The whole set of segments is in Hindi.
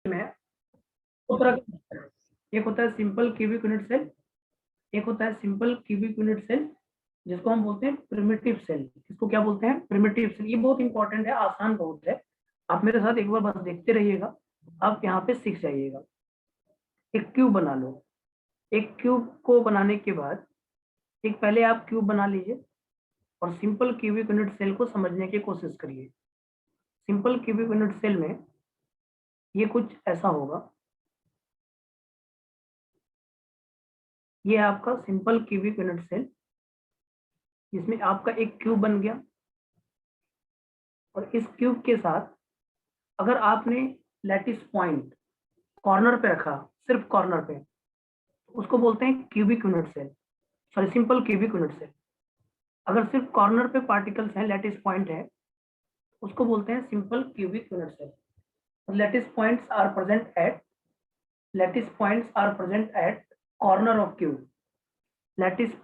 में दो तरह के, एक होता है सिंपल क्यूबिक यूनिट सेल, एक होता है सिंपल क्यूबिक यूनिट सेल जिसको हम बोलते हैं प्रिमिटिव सेल। इसको क्या बोलते हैं? Primitive cell. ये बहुत इंपॉर्टेंट है, आसान बहुत है। आप मेरे साथ एक बार बस देखते रहिएगा, आप यहाँ पे सीख जाइएगा। एक क्यूब बना लो। एक क्यूब को बनाने के बाद एक पहले आप क्यूब बना लीजिए और सिंपल क्यूबिक यूनिट सेल को समझने की कोशिश करिए। सिंपल क्यूबिक यूनिट सेल में ये कुछ ऐसा होगा। ये आपका सिंपल क्यूबिक यूनिट सेल, जिसमें आपका एक क्यूब बन गया। और इस क्यूब के साथ अगर आपने लैटिस पॉइंट कॉर्नर पे रखा, सिर्फ कॉर्नर पे, उसको बोलते हैं cubic unit cell, sorry simple cubic unit cell. अगर सिर्फ कॉर्नर पे पार्टिकल्स हैं, लैटिस पॉइंट है, उसको बोलते हैं simple cubic unit cell. Lattice points are present at corner of cube. lattice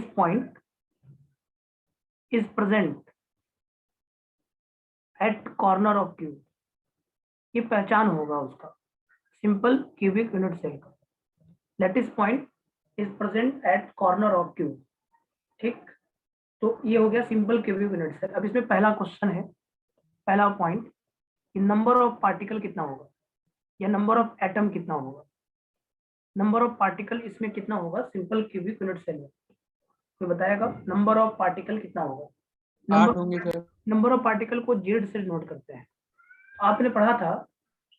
point is present at corner of cube. ये पहचान होगा उसका सिंपल क्यूबिक यूनिट सेल का। Lattice point is present at corner of cube. ठीक, तो ये हो गया सिंपल क्यूबिक यूनिट सेल। अब इसमें पहला क्वेश्चन है, पहला पॉइंट कि नंबर ऑफ पार्टिकल कितना होगा या नंबर ऑफ एटम कितना होगा। नंबर ऑफ पार्टिकल इसमें कितना होगा सिंपल क्यूबिक यूनिट सेल में? तो बताएगा नंबर ऑफ पार्टिकल कितना होगा। 8 होंगे सर। नंबर ऑफ पार्टिकल को जेड से नोट करते हैं। आपने पढ़ा था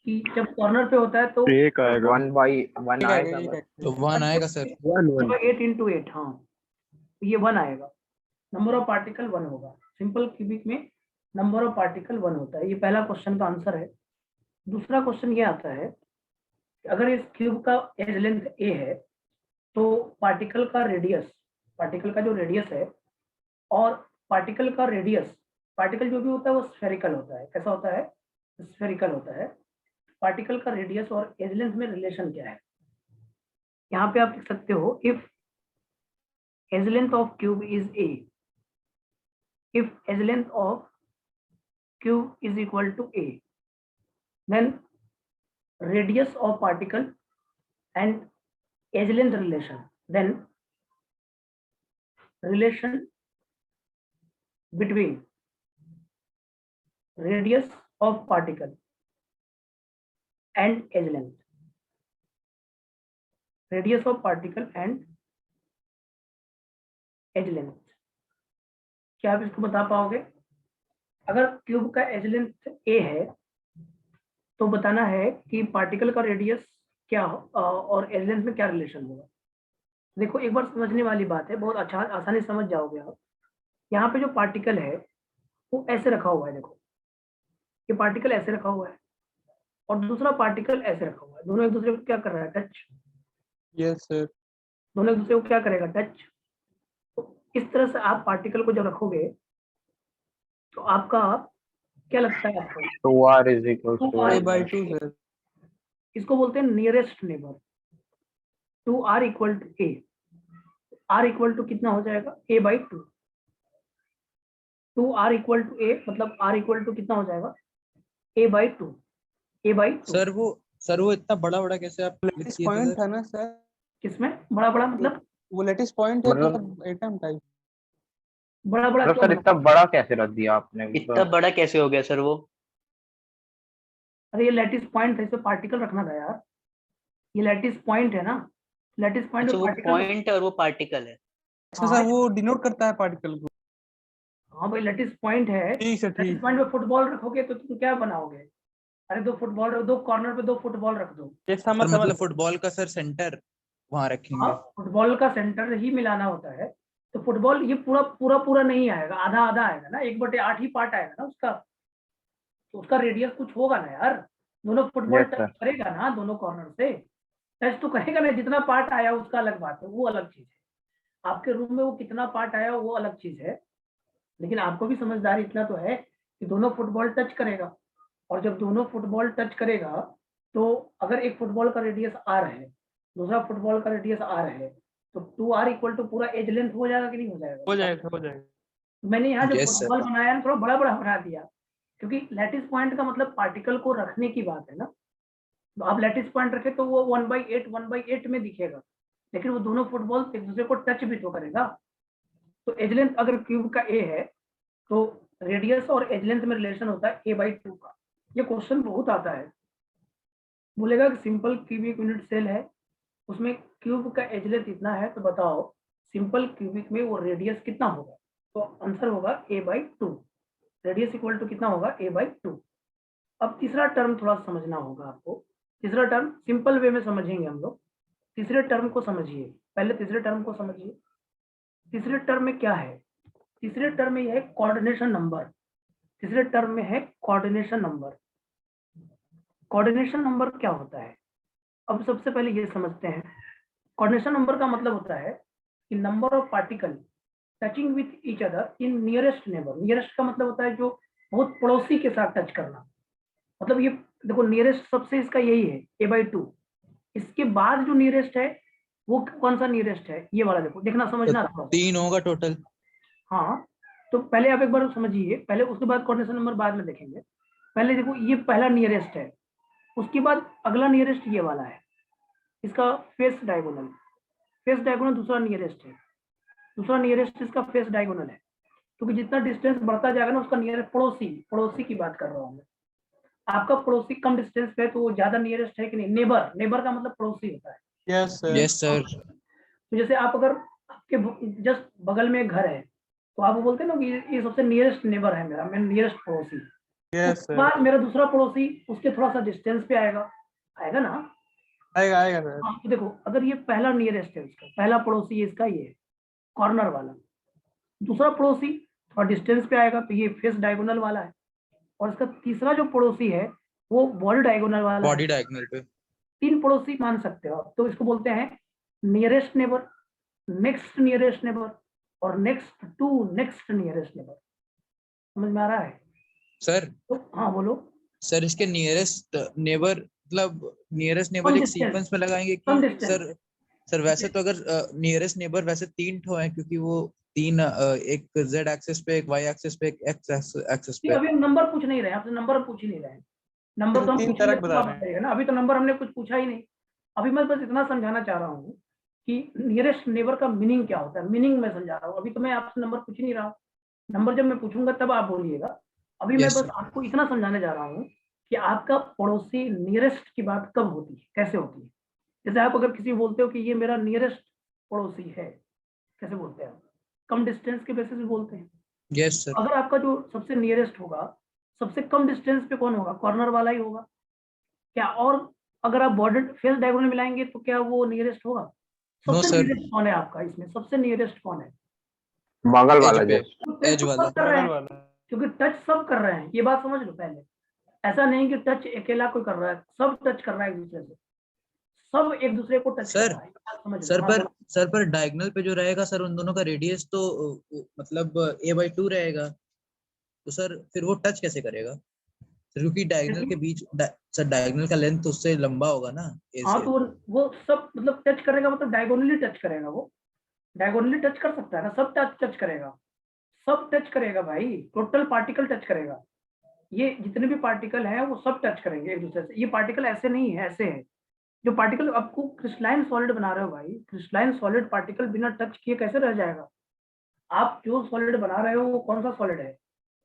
कि जब कॉर्नर पे होता है तो एक आएगा 1 by 1 आएगा, तो 1 आएगा सर। 1 8 into 8, हाँ तो ये 1 आएगा। नंबर ऑफ पार्टिकल 1 होगा। सिंपल क्यूबिक में नंबर ऑफ पार्टिकल 1 होता है। ये पहला क्वेश्चन का आंसर है। दूसरा क्वेश्चन ये आता है कि अगर इस क्यूब का एज लेंथ a है तो पार्टिकल का रेडियस, पार्टिकल का जो रेडियस है, और पार्टिकल का रेडियस, पार्टिकल जो भी होता है वो स्फेरिकल होता है। कैसा होता है? स्फेरिकल होता है। पार्टिकल का रेडियस और एज लेंथ में रिलेशन क्या है? यहाँ पे आप लिख सकते हो if edge length of cube is a, if edge length of cube is equal to a, then radius of particle and edge length relation, then relation between radius of particle and edge length, radius of particle and edge length, क्या आप इसको बता पाओगे? अगर क्यूब का एज लेंथ a है तो बताना है कि पार्टिकल का रेडियस क्या और एज लेंथ में क्या रिलेशन होगा। देखो एक बार समझने वाली बात है, बहुत अच्छा आसानी समझ जाओगे आप। यहाँ पे जो पार्टिकल है वो ऐसे रखा हुआ है। देखो ये पार्टिकल ऐसे रखा हुआ है और दूसरा पार्टिकल ऐसे रखा हुआ है। दोनों एक दूसरे को क्या कर रहा है? टच। Yes sir. दोनों एक दूसरे को क्या करेगा? टच। तो इस तरह से आप पार्टिकल को जब रखोगे तो आपका क्या लगता है आपको? 2r is equal to a/2 sir. इसको बोलते हैं nearest neighbour. 2r equal to a, r equal to कितना हो जाएगा? a/2। 2r equal to a मतलब r इक्वल टू कितना हो जाएगा? a/2। a/2 सर वो इतना बड़ा बड़ा कैसे आप लैटिस पॉइंट है ना सर? किसमें बड़ा बड़ा मतलब? वो लैटिस पॉइंट है मतलब मतलब एटम टाइप। बड़ा बड़ा मतलब सर इतना बड़ा कैसे रख दिया आपने? इतना बड़ा कैसे हो गया सर वो? अरे ये लैटिस पॉइंट है, इसमें पार्टिकल रखना था यार। ये लैटिस पॉइंट है ना, लैटिस पॉइंट अच्छा, में वो पार्टिकल। पॉइंट और वो पार्टिकल है। अच्छा सर वो डिनोट करता है पार्टिकल को। हाँ भाई लैटिस पॉइंट है। ठीक है लैटिस ठीक। पॉइंट पे फुटबॉल रखोगे तो तुम क्या बनाओगे? अरे दो फुटबॉल रख दो, कॉर्नर पे 2 फुटबॉल रख दो। जैसा सर मतलब फुटबॉल का सर सेंटर वहां रखेंगे। हाँ फुटबॉल का सेंटर ही मिलाना होता है। तो फुटबॉल ये पूरा नहीं आएगा, आधा आधा आएगा ना, 1/8 ही पार्ट आएगा ना उसका। तो उसका रेडियस कुछ होगा ना यार। दोनों फुटबॉल Yes, टच sir. करेगा ना, दोनों कॉर्नर से टच तो करेगा ना। जितना पार्ट आया उसका अलग बात है, वो अलग चीज है। आपके रूम में वो कितना पार्ट आया वो अलग चीज है। लेकिन आपको भी समझदारी इतना तो है कि दोनों फुटबॉल टच करेगा। और जब दोनों फुटबॉल टच करेगा तो अगर एक फुटबॉल का रेडियस r है, दूसरा फुटबॉल का रेडियस r है, तो 2r इक्वल टू पूरा एज लेंथ हो जाएगा कि नहीं हो जाएगा? हो जाएगा हो जाएगा। मैंने यहाँ जो Yes, sir. फुटबॉल बनाया ना थोड़ा बड़ा बड़ा बना दिया क्योंकि लैटिस पॉइंट का मतलब पार्टिकल को रखने की बात है ना। तो आप लैटिस पॉइंट रखे तो वो 1/8 में दिखेगा, लेकिन वो दोनों फुटबॉल एक दूसरे को टच भी तो करेगा। तो एज लेंथ अगर क्यूब का ए है तो रेडियस और एज लेंथ में रिलेशन होता है a/2 का। ये क्वेश्चन बहुत आता है, बोलेगा कि सिंपल क्यूबिक यूनिट सेल है, उसमें क्यूब का एज लेंथ इतना है, तो बताओ सिंपल क्यूबिक में वो रेडियस कितना होगा। तो आंसर होगा a/2। रेडियस इक्वल टू कितना होगा a/2। अब तीसरा टर्म थोड़ा समझना होगा आपको। तीसरा टर्म सिंपल वे में समझेंगे हम लोग। तीसरे टर्म को समझिए, पहले तीसरे टर्म को समझिए। तीसरे टर्म में क्या है? तीसरे टर्म में यह है कोऑर्डिनेशन नंबर। तीसरे टर्म में है कोऑर्डिनेशन नंबर। कोऑर्डिनेशन नंबर क्या होता है? अब सबसे पहले ये समझते हैं। कोऑर्डिनेशन नंबर का मतलब होता है कि number of particle touching with each other in nearest neighbour. Nearest का मतलब होता है जो बहुत पड़ोसी के साथ टच करना। मतलब ये देखो नियरेस्ट सबसे इसका यही है a/2। इसके बाद जो नियरेस्ट है वो कौन सा नियरेस्ट है, ये वाला देखो, देखना समझना थोड़ा सा। 3 होगा टोटल। हाँ, तो पहले आप एक बार समझिए, पहले उसके बाद कोऑर्डिनेशन नंबर बाद में देखेंगे। पहले देखो ये पहला नियरेस्ट है, उसके बाद अगला नियरेस्ट ये वाला है, इसका फेस डायगोनल। फेस डायगोनल दूसरा नियरेस्ट है, दूसरा नियरेस्ट इसका फेस डायगोनल है। क्योंकि जितना डिस्टेंस बढ़ता जाएगा ना उसका नियरेस्ट पड़ोसी, पड़ोसी की बात कर रहा हूँ मैं। आपका पड़ोसी कम डिस्टेंस पे है तो वो ज्यादा नियरेस्ट है कि नहीं? नेबर, नेबर का मतलब पड़ोसी होता है। Yes sir. Yes sir. तो जैसे आप अगर आपके जस्ट बगल में एक घर है तो आप बोलते हैं ना कि ये सबसे नियरेस्ट नेबर है मेरा, मैं नियरेस्ट पड़ोसी। यस उसके सर। बाद मेरा दूसरा पड़ोसी उसके थोड़ा सा डिस्टेंस पे आएगा, आएगा ना? आएगा आएगा सर। हाँ, तो देखो अगर ये पहला नियरेस्ट है, उसका पहला पड़ोसी इसका ये है कॉर्नर वाला। दूसरा पड़ोसी थोड़ा डिस्टेंस पे आएगा तो ये फेस डायगोनल वाला है। और इसका तीसरा जो पड़ोसी है वो बॉडी डायगोनल वाला है। बॉडी डायगोनल पे 3 पड़ोसी मान सकते हो आप। तो इसको बोलते हैं nearest neighbour, next nearest neighbour और next to next nearest neighbour. समझ में आ रहा है? सर। तो हाँ बोलो। सर इसके नियरेस्ट नेबर मतलब नियरेस्ट नेबर कम एक डिस्टेंस, सीक्वेंस में लगाएंगे कम कि डिस्टेंस। सर वैसे तो अगर नियरेस्ट नेबर वैसे 3 ठो हैं, क्योंकि वो 3 एक z एक्सिस पे, एक y एक्सिस पे, एक x एक्सिस पे। अभी हम नंबर पूछ नहीं रहे, आपसे नंबर पूछ ही नहीं रहे हैं। नंबर तो हम तीन पूछेंगे तरक तो बता आप रहे हैं। बताइएगा ना। अभी तो नंबर हमने कुछ पूछा ही नहीं। अभी मैं बस इतना समझाना चाह रहा हूँ कि नियरेस्ट नेबर का मीनिंग क्या होता है। मीनिंग मैं समझा रहा हूँ, अभी तो मैं आपसे नंबर पूछ ही नहीं रहा हूँ। नंबर जब मैं पूछूंगा तब आप बोलिएगा। अभी मैं यस बस सर। आपको इतना समझाने जा रहा हूँ कि आपका पड़ोसी नियरेस्ट की बात कब होती है, कैसे होती है। जैसे आप अगर किसी बोलते हो कि ये मेरा नियरेस्ट पड़ोसी है, कैसे बोलते हैं आप? कम डिस्टेंस के बेसिस पे बोलते हैं। Yes sir. अगर आपका जो सबसे नियरेस्ट होगा, सबसे कम डिस्टेंस पे कौन होगा? कॉर्नर वाला ही होगा क्या? और अगर आप बॉर्डर फेस डायगोनल मिलाएंगे तो क्या वो नियरेस्ट होगा? नो सबसे सर। नियरेस्ट कौन है आपका इसमें? सबसे नियरेस्ट कौन है? बगल एज वाला पे, जस्ट। तो टच एज तो वाला। सब कर रहे बगल हैं, वाला। क्योंकि टच सब कर रहे हैं, ये बात समझ लो पहले। ऐसा नहीं कि टच अकेला कोई कर रहा है, सब टच कर रहा है एक दूसरे से, सब एक दूसरे को टच कर सर रहा है, ये बात समझ लो। सर हाँ पर बोलो। सर पर डायगोनल पे जो रहेगा सर, उन दोनों का रेडियस तो मतलब a/2 रहेगा। तो सर फिर वो टच कैसे करेगा सर? क्योंकि डायगोनल के बीच सर डायगोनल का लेंथ उससे लंबा होगा ना ए हाँ से। तो वो सब मतलब टच करेगा, मतलब डायगोनली टच करेगा। वो डायगोनली टच कर सकता है ना, सब टच करेगा, सब टच करेगा भाई, टोटल पार्टिकल टच करेगा। ये जितने भी पार्टिकल हैं वो सब टच करेंगे एक दूसरे से। ये पार्टिकल ऐसे नहीं है, ऐसे है। जो पार्टिकल आपको क्रिस्टलाइन सॉलिड बना रहे हो भाई, क्रिस्टलाइन सॉलिड पार्टिकल बिना टच किए कैसे रह जाएगा? आप जो सॉलिड बना रहे हो वो कौन सा सॉलिड है?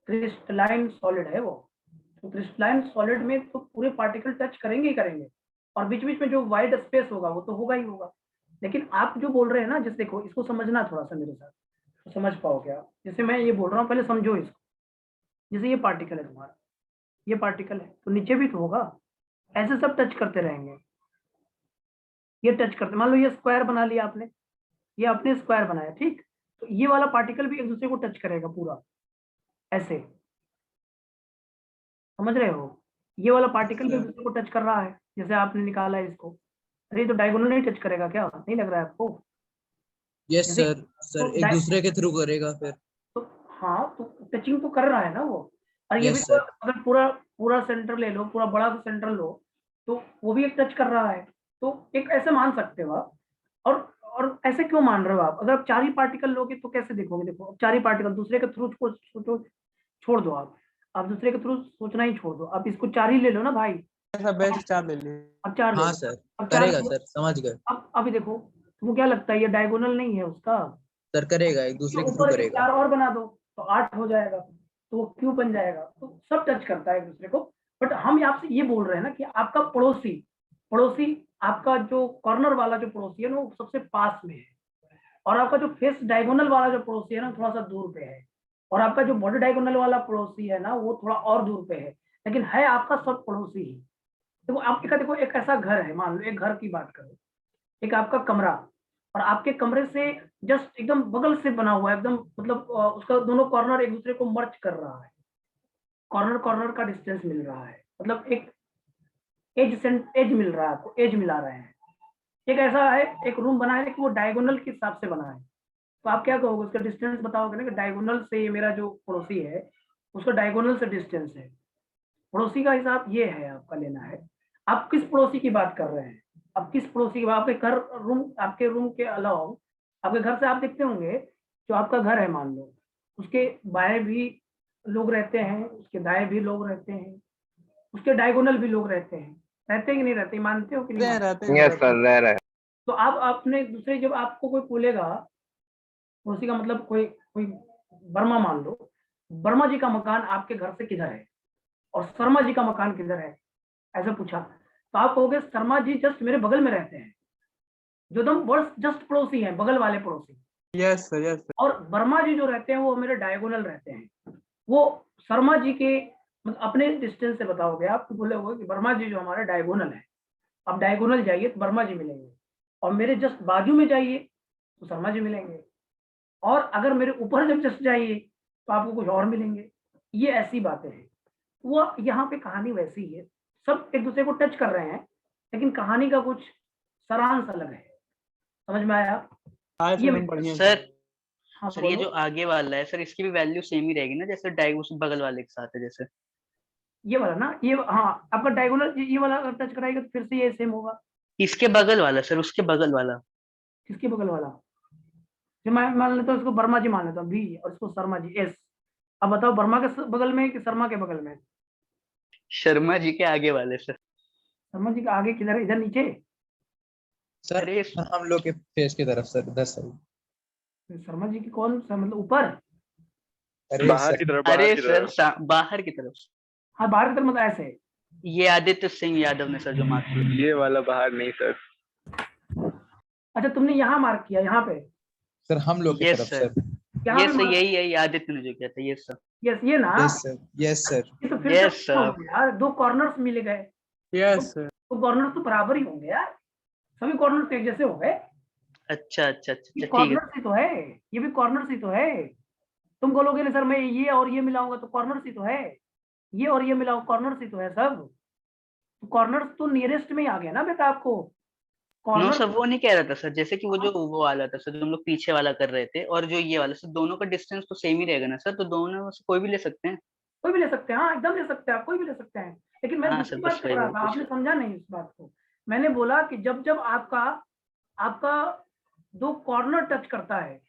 क्रिस्टलाइन सॉलिड है वो। तो क्रिस्टलाइन सॉलिड में तो पूरे पार्टिकल टच करेंगे ही करेंगे, और बीच बीच में जो वाइड स्पेस होगा वो तो होगा ही होगा। लेकिन आप जो बोल रहे हैं ना, जैसे देखो इसको समझना थोड़ा सा मेरे साथ, तो समझ पाओगे आप। जैसे मैं ये बोल रहा हूँ, पहले समझो इसको। जैसे ये पार्टिकल है तुम्हारा, ये पार्टिकल है तो नीचे भी तो होगा, ऐसे सब टच करते रहेंगे। ये टच करते, मान लो ये स्क्वायर बना लिया आपने, ये आपने स्क्वायर बनाया, ठीक। तो ये वाला पार्टिकल भी एक दूसरे को टच करेगा पूरा, ऐसे। समझ रहे हो? ये वाला पार्टिकल भी एक दूसरे को टच कर रहा है, जैसे आपने निकाला है इसको। अरे ये तो डायगोनल नहीं टच करेगा क्या? नहीं लग रहा है आपको? यस जैसे सर। तो सर एक दूसरे के थ्रू करेगा फिर। तो हाँ, तो टचिंग तो कर रहा है ना वो। और ये भी यस तो सर। अगर पूरा पूरा सेंटर ले लो, पूरा बड़ा सा सेंटर लो, तो वो भी एक टच कर रहा है। तो एक ऐसे मान सकते हो आप। और ऐसे क्यों मान रहे हो आप? अगर आप 4 ही पार्टिकल लोगे तो कैसे देखोगे? देखो 4 ही पार्टिकल दूसरे के थ्रू छोड़ दो आप। आप दूसरे के थ्रू सोचना ही छोड़ दो, आप इसको 4 ही ले लो ना भाई, ऐसा बेस्ट 4 ले लिए। अब 4 ले हाँ लो। सर, अब 4 करेगा सर, समझ गए अब अभी देखो तुमको क्या लगता है ये डायगोनल नहीं है उसका, सर, करेगा, एक तो दूसरे के थ्रू ऊपर के करेगा। 4 और बना दो तो 8 हो जाएगा, तो वो क्यों बन जाएगा, तो सब टच करता है एक दूसरे को। बट हम आपसे ये बोल रहे हैं ना कि आपका पड़ोसी पड़ोसी आपका जो कॉर्नर वाला जो पड़ोसी है ना वो सबसे पास में है, और आपका जो फेस डायगोनल वाला जो पड़ोसी है ना थोड़ा सा दूर पे है, और आपका जो बॉडी डायगोनल वाला पड़ोसी है ना वो थोड़ा और दूर पे है, लेकिन है आपका सब पड़ोसी ही। देखो आपके देखो एक ऐसा घर है, मान लो एक घर की बात करो, एक आपका कमरा, और आपके कमरे से जस्ट एकदम बगल से बना हुआ है एकदम, मतलब उसका दोनों कॉर्नर एक दूसरे को मर्ज कर रहा है, कॉर्नर कॉर्नर का डिस्टेंस मिल रहा है, मतलब एक एज मिल रहा है आपको, एज मिला रहे हैं। एक ऐसा है एक रूम बना है कि वो डायगोनल के हिसाब से बना है, तो आप क्या कहोगे उसका डिस्टेंस बताओगे ना कि डायगोनल से मेरा जो पड़ोसी है उसका डायगोनल से डिस्टेंस है, पड़ोसी का हिसाब ये है आपका लेना है। आप किस पड़ोसी की बात कर रहे हैं, अब किस पड़ोसी की बात, आपके घर रूम, आपके रूम के अलावा आपके घर से आप देखते होंगे जो आपका घर है मान लो उसके बाएं भी लोग रहते हैं, उसके दाएं भी लोग रहते हैं, उसके डायगोनल भी लोग रहते हैं, रहते हैं कि नहीं रहते, मानते हो कि नहीं मानते? रहते हैं यस सर, रह रहे हैं। तो आप अपने दूसरे जब आपको कोई बोलेगा पड़ोसी का मतलब कोई कोई वर्मा मान लो, वर्मा जी का मकान आपके घर से किधर है और शर्मा जी का मकान किधर है, ऐसा पूछा तो आप कहोगे शर्मा जी जस्ट मेरे बगल में रहते हैं, जो एकदम वर्ष जस्ट पड़ोसी हैं, बगल वाले पड़ोसी, यस सर, यस सर। और वर्मा जी जो रहते हैं वो मेरे डायगोनल रहते हैं, वो शर्मा जी के मतलब अपने डिस्टेंस से बताओगे आप, तो बोले होगे कि वर्मा जी जो हमारे डायगोनल है, अब डायगोनल जाइए तो वर्मा जी मिलेंगे, और मेरे जस्ट बाजू में जाइए तो शर्मा जी मिलेंगे, और अगर मेरे ऊपर जब जस्ट जाइए तो आपको कुछ और मिलेंगे। ये ऐसी बातें हैं, वो यहाँ पे कहानी वैसी ही है, सब एक दूसरे को टच कर रहे हैं, लेकिन कहानी का कुछ सारांश अलग है, समझ में आया? आज ये एकदम बढ़िया सर हाँ सर ये बोलो। जो आगे वाला है सर इसकी भी वैल्यू सेम ही रहेगी ना, जैसे डाई उस बगल वाले के साथ है जैसे। ये वाला ना, ये हाँ आपका डायगोनल ये वाला अगर टच कराएगा तो फिर से ये सेम होगा। इसके बगल वाला सर, उसके बगल वाला। किसके बगल वाला, जो मैं मान लेता हूँ इसको वर्मा जी मान लेता हूँ बी, और इसको शर्मा जी एस। अब बताओ वर्मा के बगल में कि शर्मा के बगल में? शर्मा जी के आगे वाले सर। शर्मा जी के आगे किधर है, इधर नीचे? सर, अरे हम लोग के फेस की तरफ सर, इधर सर। शर्मा जी की कौन सा मतलब ऊपर? अरे बाहर सर, की तरफ, अरे बाहर की सर तरफ। बाहर की तरफ। हाँ बाहर की तरफ मतलब ऐसे। ये आदित्य सिंह यादव ने सर जो मार्क किया। ये वाला बाहर नहीं सर। अच्छा तुमने यहाँ मार्क किया, यहाँ पे? सर हम लोग की यस तरफ सर, सर। यहाँ ये पे सर मार्क? यही है, ये आदित्य ने जो किया था। Yes sir. यस ये ना, यस सर, यस सर। ये तो फिर से यस हो सर। गया यार, दो कॉर्नर्स मिल गए, यस सर। तो कॉर्नर तो बराबर ही होंगे यार, सभी कॉर्नर एक जैसे हो गए। अच्छा अच्छा अच्छा ये अच्छा, ठीक है। कॉर्नर ही तो है, ये भी कॉर्नर ही तो है। तुम बोलोगे ना सर मैं ये और ये मिलाऊंगा तो कॉर्नर ही तो है, ये और ये मिलाओ कॉर्नर ही तो है सब, तो कॉर्नर तो नियरेस्ट में ही आ गया ना बेटा आपको, नो कॉर्नर। सर, वो नहीं कह रहा था सर, जैसे कि वो जो वो वाला था सर जो हम लोग पीछे वाला कर रहे थे, और जो ये वाला सर, दोनों का डिस्टेंस तो सेम ही रहेगा ना सर, तो दोनों में से कोई भी ले सकते हैं। कोई भी ले सकते हैं, हाँ एकदम ले सकते हैं आप, कोई भी ले सकते हैं, लेकिन मैं हाँ सर, दूसरी बात बस कर वही रहा मैं था, पूछ आपने रहा समझा नहीं इस बात को। मैंने बोला कि जब जब आपका आपका दो कॉर्नर टच करता है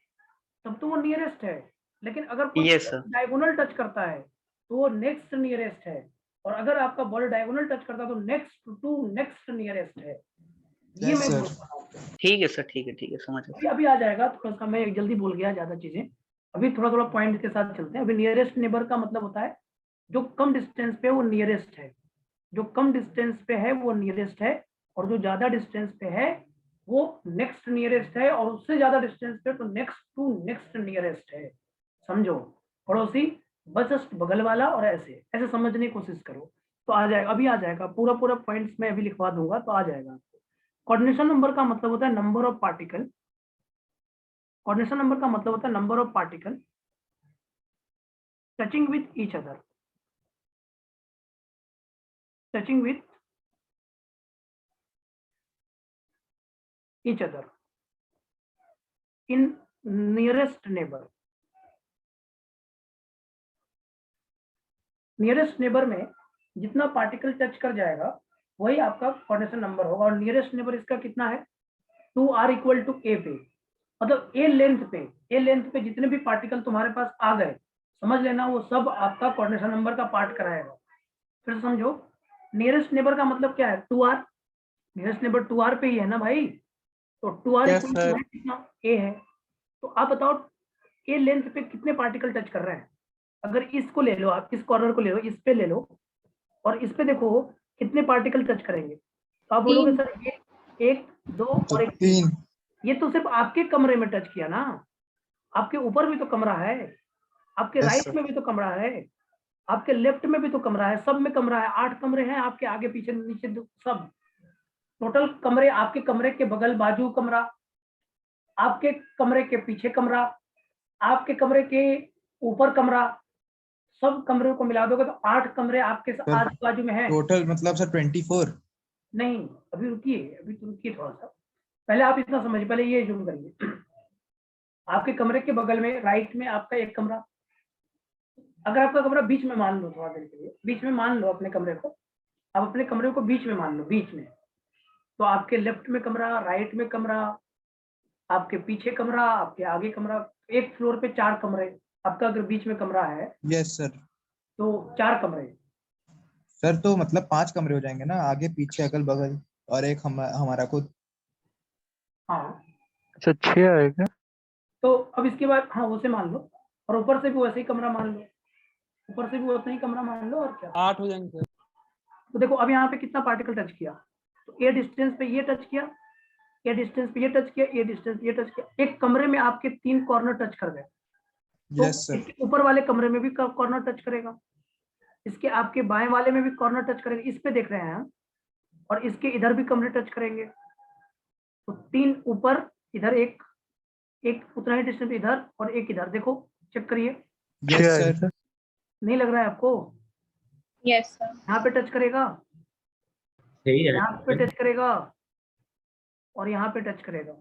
तब तो वो नियरेस्ट है, लेकिन अगर था। कोई यस सर। डायगोनल टच करता है तो वो नेक्स्ट नियरेस्ट है, और अगर आपका बॉल डायगोनल टच करता है तो नेक्स्ट टू नेक्स्ट नियरेस्ट है, ये यस मैं सर। बोल रहा हूँ। ठीक है सर, ठीक है, ठीक है, समझ अभी गया। अभी आ जाएगा, थोड़ा सा मैं जल्दी बोल गया ज्यादा चीजें, अभी थोड़ा थोड़ा पॉइंट के साथ चलते हैं। अभी नियरेस्ट नेबर का मतलब होता है जो कम डिस्टेंस पे वो नियरेस्ट है, जो कम डिस्टेंस पे है वो नियरेस्ट है, और जो ज्यादा डिस्टेंस पे है वो नेक्स्ट नियरेस्ट है, और उससे ज्यादा डिस्टेंस पे तो नेक्स्ट टू नेक्स्ट नियरेस्ट है। समझो, पड़ोसी बस जस्ट बगल वाला, और ऐसे ऐसे समझने की कोशिश करो तो आ जाएगा, अभी आ जाएगा, पूरा पूरा पॉइंट्स में अभी लिखवा दूंगा तो आ जाएगा आपको। कोऑर्डिनेशन नंबर का मतलब होता है number of particle, coordination number का मतलब होता है number of particle touching with each other, touching with each other in nearest neighbor। Nearest neighbour में जितना पार्टिकल टच कर जाएगा वही आपका कोऑर्डिनेशन नंबर होगा, और नियरेस्ट नेबर इसका कितना है 2r इक्वल टू a पे, मतलब ए लेंथ पे जितने भी पार्टिकल तुम्हारे पास आ गए समझ लेना, वो सब आपका कोऑर्डिनेशन नंबर का पार्ट कराएगा। फिर से समझो, नियरेस्ट नेबर का मतलब क्या है, 2r, नियरेस्ट नेबर 2r पे ही है ना भाई, तो 2r Yes, equal sir. To कितना, a है। तो आप बताओ a लेंथ पे कितने पार्टिकल टच कर रहे हैं। अगर इसको ले लो, आप इस कॉर्नर को ले लो, इस पे ले लो, और इस पे देखो कितने पार्टिकल टच करेंगे, तो आप बोलोगे सर ये 1 2 तो और 1 3। ये तो सिर्फ आपके कमरे में टच किया ना, आपके ऊपर भी तो कमरा है, आपके Yes, राइट sir. में भी तो कमरा है, आपके लेफ्ट में भी तो कमरा है, सब में कमरा है। 8 कमरे हैं आपके, आगे पीछे नीचे सब टोटल कमरे। आपके कमरे के बगल बाजू कमरा, आपके कमरे के पीछे कमरा, आपके कमरे के ऊपर कमरा, सब कमरों को मिला दोगे तो 8 कमरे आपके Sir, आजू बाजू में है। टोटल मतलब सर 24। नहीं, अभी रुकिए, अभी तो रुकिए थोड़ा सा, पहले आप इतना समझिए, पहले ये जूम करिए। आपके कमरे के बगल में राइट में आपका एक कमरा, अगर आपका कमरा बीच में मान लो, थोड़ा देर के लिए बीच में मान लो अपने कमरे को, आप अपने कमरे को बीच में मान लो, बीच में, तो आपके लेफ्ट में कमरा, राइट में कमरा, आपके पीछे कमरा, आपके आगे कमरा, एक फ्लोर पे 4 कमरे। आपका अगर बीच में कमरा है यस सर। तो 4 कमरे। सर तो मतलब 5 कमरे हो जाएंगे ना, आगे पीछे अगल बगल, और एक हमारा खुद। हाँ, अच्छा 6 आएगा। तो अब इसके बाद हाँ उसे मान लो, और ऊपर से भी वैसे ही कमरा मान लो, ऊपर से भी उतना ही कमरा मान लो, और क्या। 8 हो जाएंगे सर। तो देखो अब यहाँ पे कितना पार्टिकल टच किया, तो ये डिस्टेंस पे ये टच किया, ये डिस्टेंस पे ये टच किया, ये डिस्टेंस ये टच किया। एक कमरे में आपके 3 कॉर्नर टच कर गए, तो यस सर। इसके ऊपर वाले कमरे में भी कॉर्नर टच करेगा, इसके आपके बाएं वाले में भी कॉर्नर टच करेगा, इस पे देख रहे हैं हम, और इसके इधर भी कमरे टच करेंगे। तो 3 ऊपर, इधर एक उतना ही डिस्टेंस इधर, और एक इधर। देखो चेक करिए, यस सर। नहीं लग रहा है आपको? Yes sir. यहाँ पे टच करेगा, यहाँ पे टच करेगा, और यहाँ पे टच करेगा।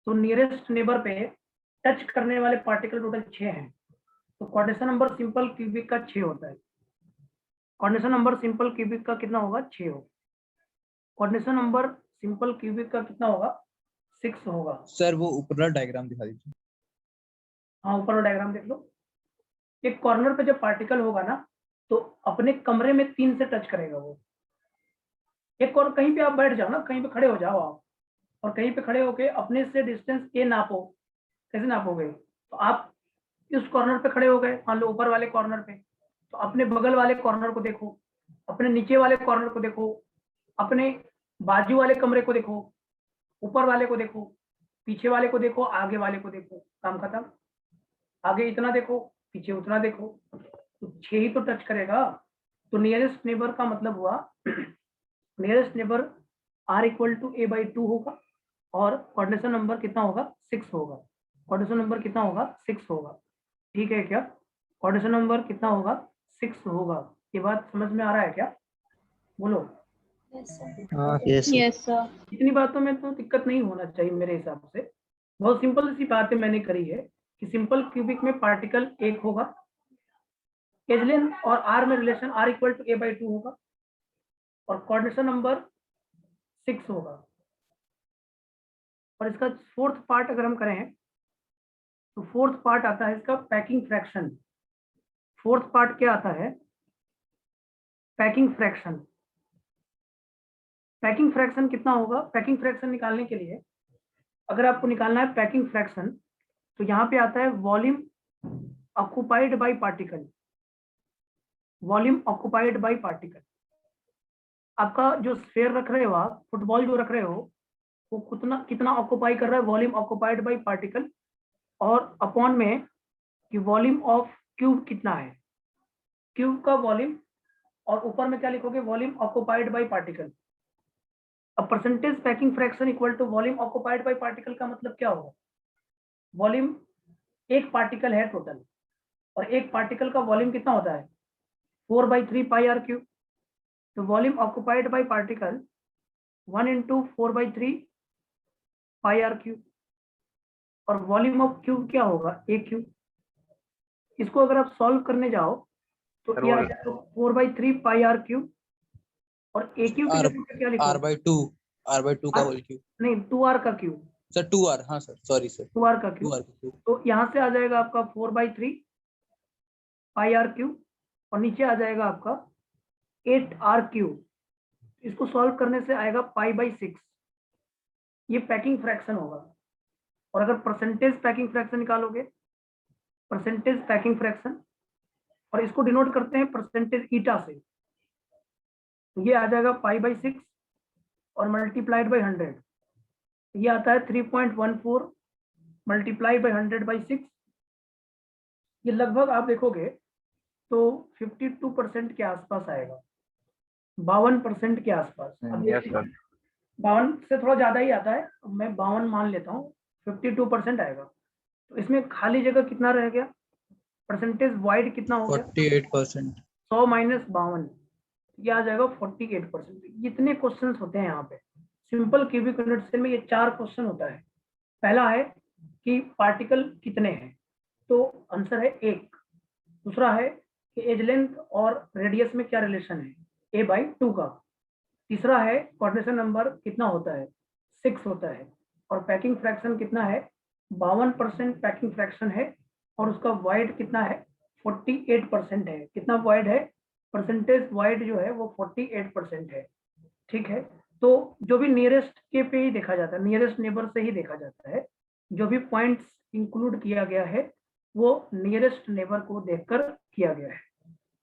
तो नियरेस्ट नेबर पे टच करने वाले पार्टिकल टोटल 6 हैं। तो कोऑर्डिनेशन नंबर सिंपल क्यूबिक का 6 होता है। कोऑर्डिनेशन नंबर सिंपल क्यूबिक का कितना होगा? 6 होगा। कोऑर्डिनेशन नंबर सिंपल क्यूबिक का कितना होगा? 6 होगा। सर वो ऊपर वाला डायग्राम दिखा दीजिए। हाँ, ऊपर वाला डायग्राम देख लो। एक कॉर्नर पे जब पार्टिकल होगा ना, तो अपने कमरे में 3 से टच करेगा वो। एक और कहीं पे आप बैठ जाओ ना, कहीं पे खड़े हो जाओ आप, और कहीं पे खड़े होके अपने से डिस्टेंस ए नापो। कैसे नापोगे? तो आप इस कॉर्नर पे खड़े हो गए, मान लो ऊपर वाले कॉर्नर पे, तो अपने बगल वाले कॉर्नर को देखो, अपने नीचे वाले कॉर्नर को देखो, अपने बाजू वाले कमरे को देखो, ऊपर वाले को देखो, पीछे वाले को देखो, आगे वाले को देखो। काम खत्म। आगे इतना देखो, पीछे उतना देखो, तो 6 ही तो टच करेगा। तो नियरेस्ट नेबर का मतलब हुआ nearest neighbour r equal to a/2 होगा, और कोऑर्डिनेशन नंबर कितना होगा? 6 होगा। कोऑर्डिनेशन नंबर कितना होगा? 6 होगा। ठीक है क्या? कोऑर्डिनेशन नंबर कितना होगा? 6 होगा। ये बात समझ में आ रहा है क्या? बोलो। Yes sir. इतनी बातों में तो दिक्कत नहीं होना चाहिए मेरे हिसाब से। बहुत सिंपल सी बातें मैंने करी है कि सिंपल क्यूबिक में पार्टिकल 1 होगा, एज लेंथ और r में relation r equal to a/2 होगा, और कोऑर्डिनेशन नंबर 6 होगा। और इसका फोर्थ पार्ट अगर हम करें, तो फोर्थ पार्ट आता है इसका पैकिंग फ्रैक्शन। फोर्थ पार्ट क्या आता है? Packing fraction. पैकिंग फ्रैक्शन कितना होगा? पैकिंग फ्रैक्शन निकालने के लिए, अगर आपको निकालना है पैकिंग फ्रैक्शन, तो यहाँ पे आता है volume occupied by particle. Volume occupied by particle. आपका जो स्फीयर रख रहे हो आप, फुटबॉल जो रख रहे हो, वो कितना ऑक्युपाई कर रहा है? वॉल्यूम ऑक्युपाइड बाय पार्टिकल, और अपॉन में कि वॉल्यूम ऑफ क्यूब कितना है, क्यूब का वॉल्यूम, और ऊपर में क्या लिखोगे? Volume occupied by particle. अब percentage packing fraction equal to volume occupied by particle का मतलब क्या होगा? वॉल्यूम, एक पार्टिकल है टोटल, और एक पार्टिकल का वॉल्यूम कितना होता है? 4/3 पाई आर क्यूब। तो volume occupied by particle 1 × 4/3 pi r cube, और वॉल्यूम ऑफ क्यूब क्या होगा? A cube. इसको अगर आप सॉल्व करने जाओ तो ये आ जाएगा 4/3 पाई आर क्यूब, और ए क्यूब की जगह पे क्या लिखोगे? r/2 का होल क्यूब। नहीं, 2r का क्यूब। सर 2r, हाँ सर, सॉरी सर, 2r का 2r क्यूब। का क्यूब। तो यहाँ से आ जाएगा आपका 4/3 पाई आर क्यूब, और नीचे आ जाएगा आपका 8r क्यूब। इसको सॉल्व करने से आएगा पाई बाई 6, ये पैकिंग फ्रैक्शन होगा। और अगर परसेंटेज पैकिंग फ्रैक्शन निकालोगे, परसेंटेज पैकिंग फ्रैक्शन, और इसको डिनोट करते हैं परसेंटेज ईटा से, तो ये आ जाएगा पाई बाई 6 और मल्टीप्लाइड बाई 100, ये आता है 3.14 मल्टीप्लाई बाई 100/6। ये लगभग आप देखोगे तो 52% के आसपास आएगा, 52% के आसपास। अब यस देखिए, सर। 52 से थोड़ा ज्यादा ही आता है, मैं 52 मान लेता हूँ, 52% आएगा। तो इसमें खाली जगह कितना रह गया, परसेंटेज वाइड कितना हो गया, 48%। 100 माइनस 52, ये आ जाएगा 48%। इतने क्वेश्चन होते हैं यहाँ पे सिंपल क्यूबिक यूनिट सेल में। ये 4 क्वेश्चन होता है। पहला है कि पार्टिकल कितने हैं, तो आंसर है 1। दूसरा है कि एज लेंथ और रेडियस में क्या रिलेशन है, a/2 का। तीसरा है कोऑर्डिनेशन नंबर कितना होता है, 6 होता है। और पैकिंग फ्रैक्शन कितना है, 52% पैकिंग फ्रैक्शन है, और उसका वाइड कितना है, 48% है। कितना वाइड है, परसेंटेज वाइड जो है वो 48% है। ठीक है, तो जो भी नियरेस्ट के पे ही देखा जाता है, नियरेस्ट नेबर से ही देखा जाता है। जो भी पॉइंट्स इंक्लूड किया गया है वो नियरेस्ट नेबर को देखकर किया गया है।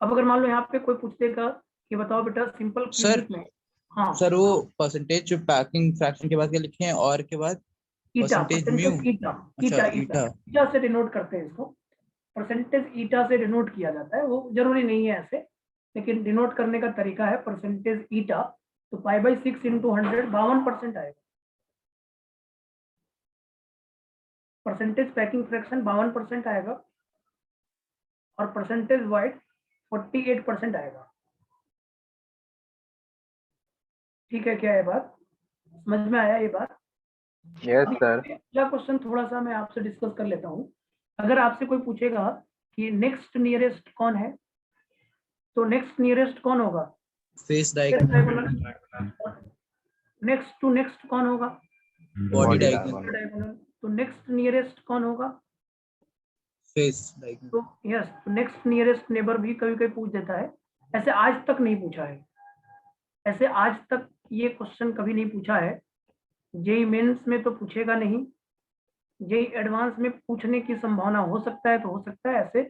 अब अगर मान लो यहाँ पे कोई पूछ देगा कि बताओ बेटा सिंपल सर क्यूबिक में, हाँ सर वो परसेंटेज जो पैकिंग फ्रैक्शन के बाद क्या लिखे हैं और के बाद ईटा, परसेंटेज म्यू। परसेंटेज ईटा, अच्छा ईटा ईटा ईटा। ईटा से डिनोट करते हैं इसको, परसेंटेज ईटा से डिनोट किया जाता है। वो जरूरी नहीं है ऐसे, लेकिन डिनोट करने का तरीका है परसेंटेज ईटा। तो पाई बाई 6 इंटू 100 52% आएगा। परसेंटेज पैकिंग फ्रैक्शन 52% आएगा, और परसेंटेज वाइड 48% आएगा। ठीक है, क्या है बात, समझ में आया ये बात? Yes sir. अगला क्वेश्चन थोड़ा सा मैं आपसे डिस्कस कर लेता हूँ। अगर आपसे कोई पूछेगा कि नेक्स्ट नियरेस्ट कौन है, तो नेक्स्ट नियरेस्ट कौन होगा, face diagonal. Next to next कौन होगा, बॉडी Body डायगोनल। डायगोनल। तो नेक्स्ट नियरेस्ट कौन होगा, फेस डायगोनल। तो यस, तो नेक्स्ट नियरेस्ट नेबर भी कभी कभी पूछ देता है। ऐसे आज तक नहीं पूछा है, ऐसे आज तक ये क्वेश्चन कभी नहीं पूछा है। जेई मेंस में तो पूछेगा नहीं, जेई एडवांस में पूछने की संभावना हो सकता है, तो हो सकता है ऐसे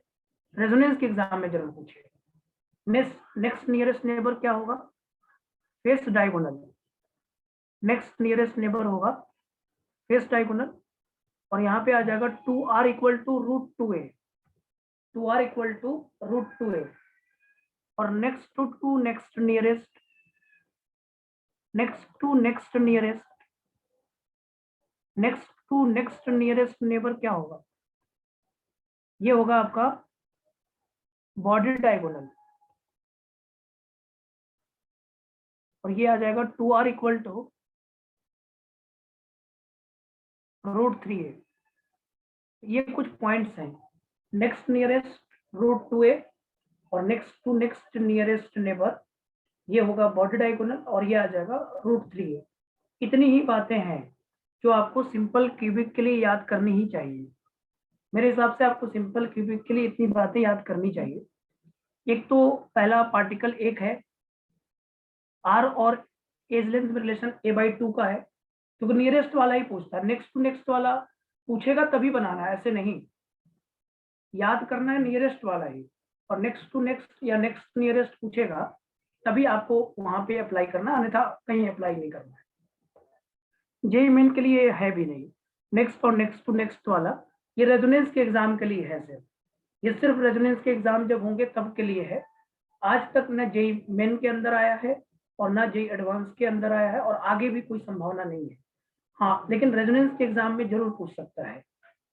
रेजोनेंस के एग्जाम में जरूर पूछेगा। नेक्स्ट नियरेस्ट नेबर क्या होगा, face diagonal. Next nearest neighbour होगा फेस डायगोनल, और यहाँ पे आ जाएगा 2r equal to root 2a, 2r equal to root 2a। और next to next nearest, next to next nearest, next to next nearest neighbour क्या होगा, ये होगा आपका बॉडी डायगोनल, और ये आ जाएगा 2r equal to root 3a। ये कुछ पॉइंट्स हैं, नेक्स्ट नियरेस्ट रूट 2a, और next to next nearest neighbour ये होगा बॉडी डायगोनल, और ये आ जाएगा रूट 3a। इतनी ही बातें हैं जो आपको सिंपल क्यूबिक के लिए याद करनी ही चाहिए। मेरे हिसाब से आपको सिंपल क्यूबिक के लिए इतनी बातें याद करनी चाहिए। एक तो पहला पार्टिकल एक है, r और एज लेंथ में रिलेशन a/2 का है, क्योंकि नियरेस्ट वाला ही पूछता है। नेक्स्ट टू नेक्स्ट वाला पूछेगा तभी बनाना है, ऐसे नहीं। याद करना है नियरेस्ट वाला ही, और नेक्स्ट टू नेक्स्ट या नेक्स्ट नियरेस्ट पूछेगा तभी आपको वहां पे अप्लाई करना, अन्यथा कहीं अप्लाई नहीं करना है। जेई मेन के लिए है भी नहीं नेक्स्ट और नेक्स्ट टू नेक्स्ट वाला, ये रेजोनेंस के एग्जाम के लिए है सिर्फ। ये सिर्फ रेजोनेंस के एग्जाम जब होंगे तब के लिए है। आज तक न जेई मेन के अंदर आया है और ना जेई एडवांस के अंदर आया है, और आगे भी कोई संभावना नहीं है। हाँ, लेकिन रेजोनेंस के एग्जाम में जरूर पूछ सकता है,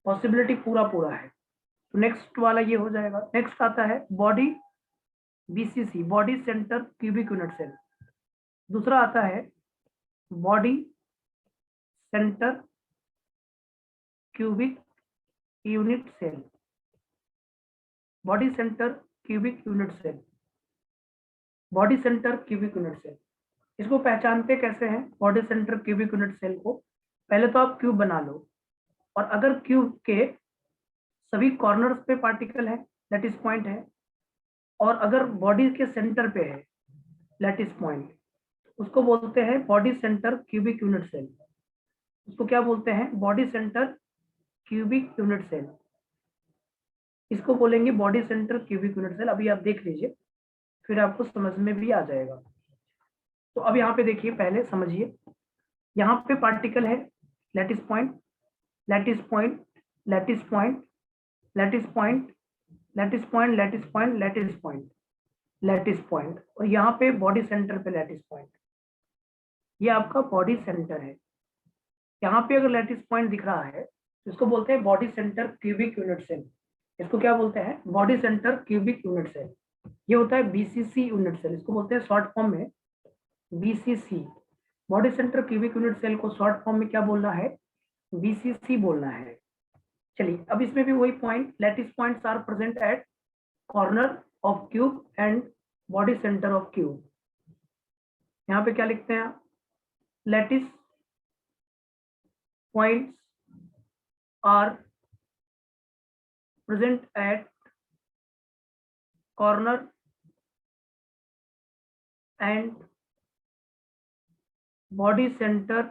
पॉसिबिलिटी पूरा है। तो नेक्स्ट वाला ये हो जाएगा। नेक्स्ट आता है body BCC, body centre cubic unit cell. दूसरा आता है body centre cubic unit cell, body centre cubic unit cell, body centre cubic unit cell. इसको पहचानते कैसे हैं body centre cubic unit cell को, पहले तो आप क्यूब बना लो, और अगर क्यूब के सभी कॉर्नर्स पे पार्टिकल है, दैट इज पॉइंट है, और अगर बॉडी के सेंटर पे है लैटिस पॉइंट, उसको बोलते हैं body centre cubic unit cell. उसको क्या बोलते हैं? Body centre cubic unit cell. इसको बोलेंगे body centre cubic unit cell. अभी आप देख लीजिए, फिर आपको समझ में भी आ जाएगा। तो अब यहाँ पे देखिए, पहले समझिए, यहाँ पे पार्टिकल है lattice point, lattice point, lattice point, lattice point, lattice point, lattice point, lattice point, lattice point, और यहाँ पे बॉडी सेंटर पे लैटिस पॉइंट। ये आपका बॉडी सेंटर है। यहाँ पे अगर लैटिस पॉइंट दिख रहा है तो इसको बोलते हैं body centre cubic unit cell. इसको क्या बोलते हैं? Body centre cubic unit cell. ये होता है बीसीसी यूनिट सेल। इसको बोलते हैं शॉर्ट फॉर्म में BCC. Body centre cubic unit cell को शॉर्ट फॉर्म में क्या बोलना है? बीसीसी बोलना है। चलिए, अब इसमें भी वही point, lattice points are present at corner of cube and body centre of cube. यहाँ पे क्या लिखते हैं? Lattice points are present at corner and body centre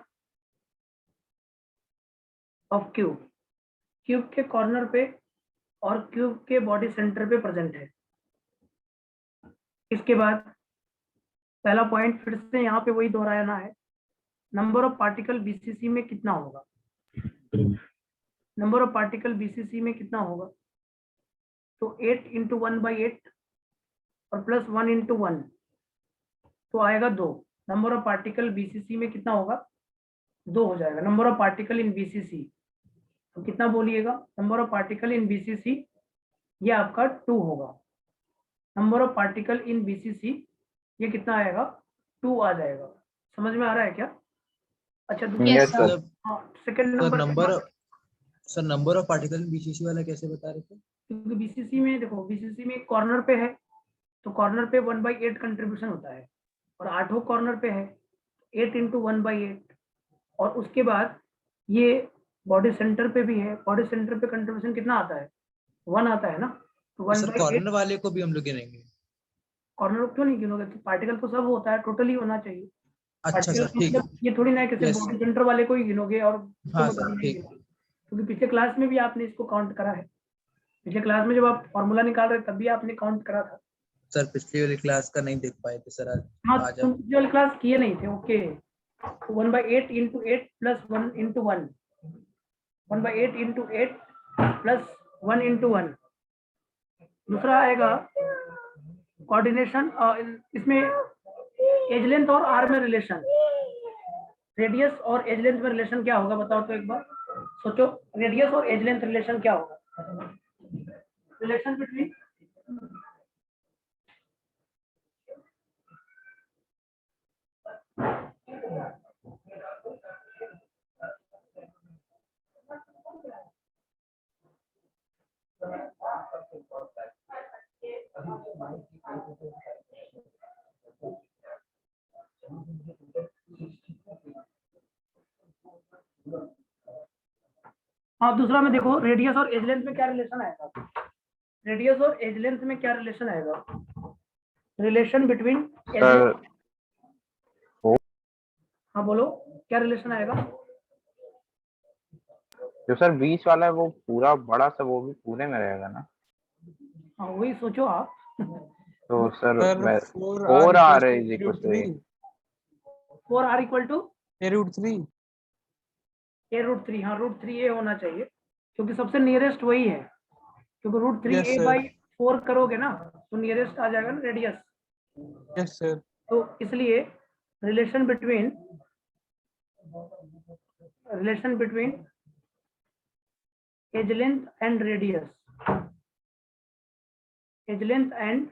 of cube. Cube के कॉर्नर पे और क्यूब के बॉडी सेंटर पे प्रेजेंट है। इसके बाद पहला पॉइंट फिर से यहाँ पे वही दोहराना है, नंबर ऑफ पार्टिकल बीसीसी में कितना होगा? नंबर ऑफ पार्टिकल बीसीसी में कितना होगा? तो 8 × 1/8 और प्लस 1 × 1 तो आएगा 2। नंबर ऑफ पार्टिकल बीसीसी में कितना होगा? 2 हो जाएगा। Number of particle in BCC तो कितना बोलिएगा? Number of particle in BCC ये आपका 2 होगा। Number of particle in BCC ये कितना आएगा? 2 आ जाएगा। समझ में आ रहा है क्या? अच्छा, Yes, sir. Second number of particle BCC वाला कैसे बता रहे थे? क्योंकि बीसीसी में देखो, बीसीसी में कॉर्नर पे है तो कॉर्नर पे 1/8 कंट्रीब्यूशन होता है, और 8 कॉर्नर पे है 8 × 1/8, और उसके बाद ये बॉडी सेंटर पे भी है। बॉडी सेंटर पे कंट्रीब्यूशन कितना आता है? 1 आता है ना, तो 1/8। कॉर्नर वाले को भी हम लोग गिनेंगे? कॉर्नर क्यों नहीं गिनोगे? पार्टिकल तो सब होता है, टोटली होना चाहिए। अच्छा सर, ठीक है। मतलब ये थोड़ी ना है कि सिर्फ Yes. बॉडी सेंटर वाले को ही गिनोगे और हाँ सर, ठीक है। क्योंकि पिछले क्लास में भी आपने इसको काउंट करा है। पिछले क्लास में जब आप फॉर्मूला निकाल रहे तब भी आपने काउंट करा था। सर पिछली वाली क्लास का नहीं देख पाए थे सर आज। हाँ, आज तुम पिछले वाली क्लास किए नहीं थे। Okay, 1/8 × 8 plus 1 × 1, 1/8 × 8 plus 1 × 1। दूसरा आएगा कोऑर्डिनेशन। इसमें एज लेंथ और आर में रिलेशन, रेडियस और एज लेंथ में रिलेशन क्या होगा? बताओ तो एक बार सोचो, रेडियस और एज लेंथ रिलेशन क्या होगा? रिलेशन बिटवीन हाँ, दूसरा में देखो, रेडियस और एज लेंथ में क्या रिलेशन आएगा? रेडियस और एज लेंथ में क्या रिलेशन आएगा? रिलेशन बिटवीन सर हाँ बोलो, क्या रिलेशन आएगा? जो सर बीच वाला है वो पूरा बड़ा सा, वो भी पूरे में रहेगा ना? हाँ, वही सोचो आप। तो sir sir 4r is equal to 8. 4r equal to √3। a√3। हाँ, √3a होना चाहिए, क्योंकि सबसे नियरेस्ट वही है। क्योंकि Yes, sir. √3a/4 करोगे ना तो नियरेस्ट आ जाएगा ना रेडियस। Yes sir. तो इसलिए relation between edge length and radius, edge length and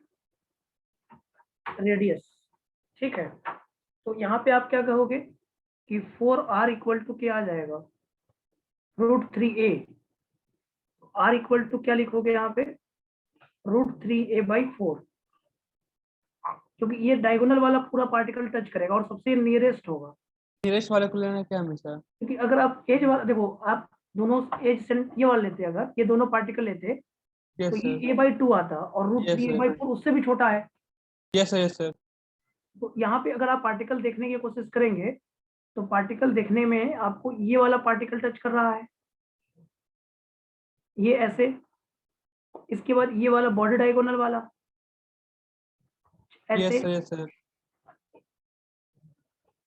radius, ठीक है। तो यहाँ पे आप क्या कहोगे कि 4r इक्वल टू क्या आ जाएगा? √3a। r इक्वल टू क्या लिखोगे यहाँ पे? √3a/4, क्योंकि ये डायगोनल वाला पूरा पार्टिकल टच करेगा और सबसे नियरेस्ट होगा। नियरेस्ट वाले को लेना क्या हमेशा? क्योंकि अगर आप एज वाला देखो, आप दोनों एज से ये वाला लेते, अगर ये दोनों पार्टिकल लेते यस तो सर, ये a/2 आता और रूट Yes, 3 sir. a/4 उससे भी छोटा है। यस सर, यस सर, तो यहाँ पे अगर आप पार्टिकल देखने की कोशिश करेंगे तो पार्टिकल देखने में आपको ये वाला पार्टिकल टच कर रहा है, ये ऐसे, इसके बाद ये वाला बॉडी डायगोनल वाला यस ऐसे, सर, यस सर,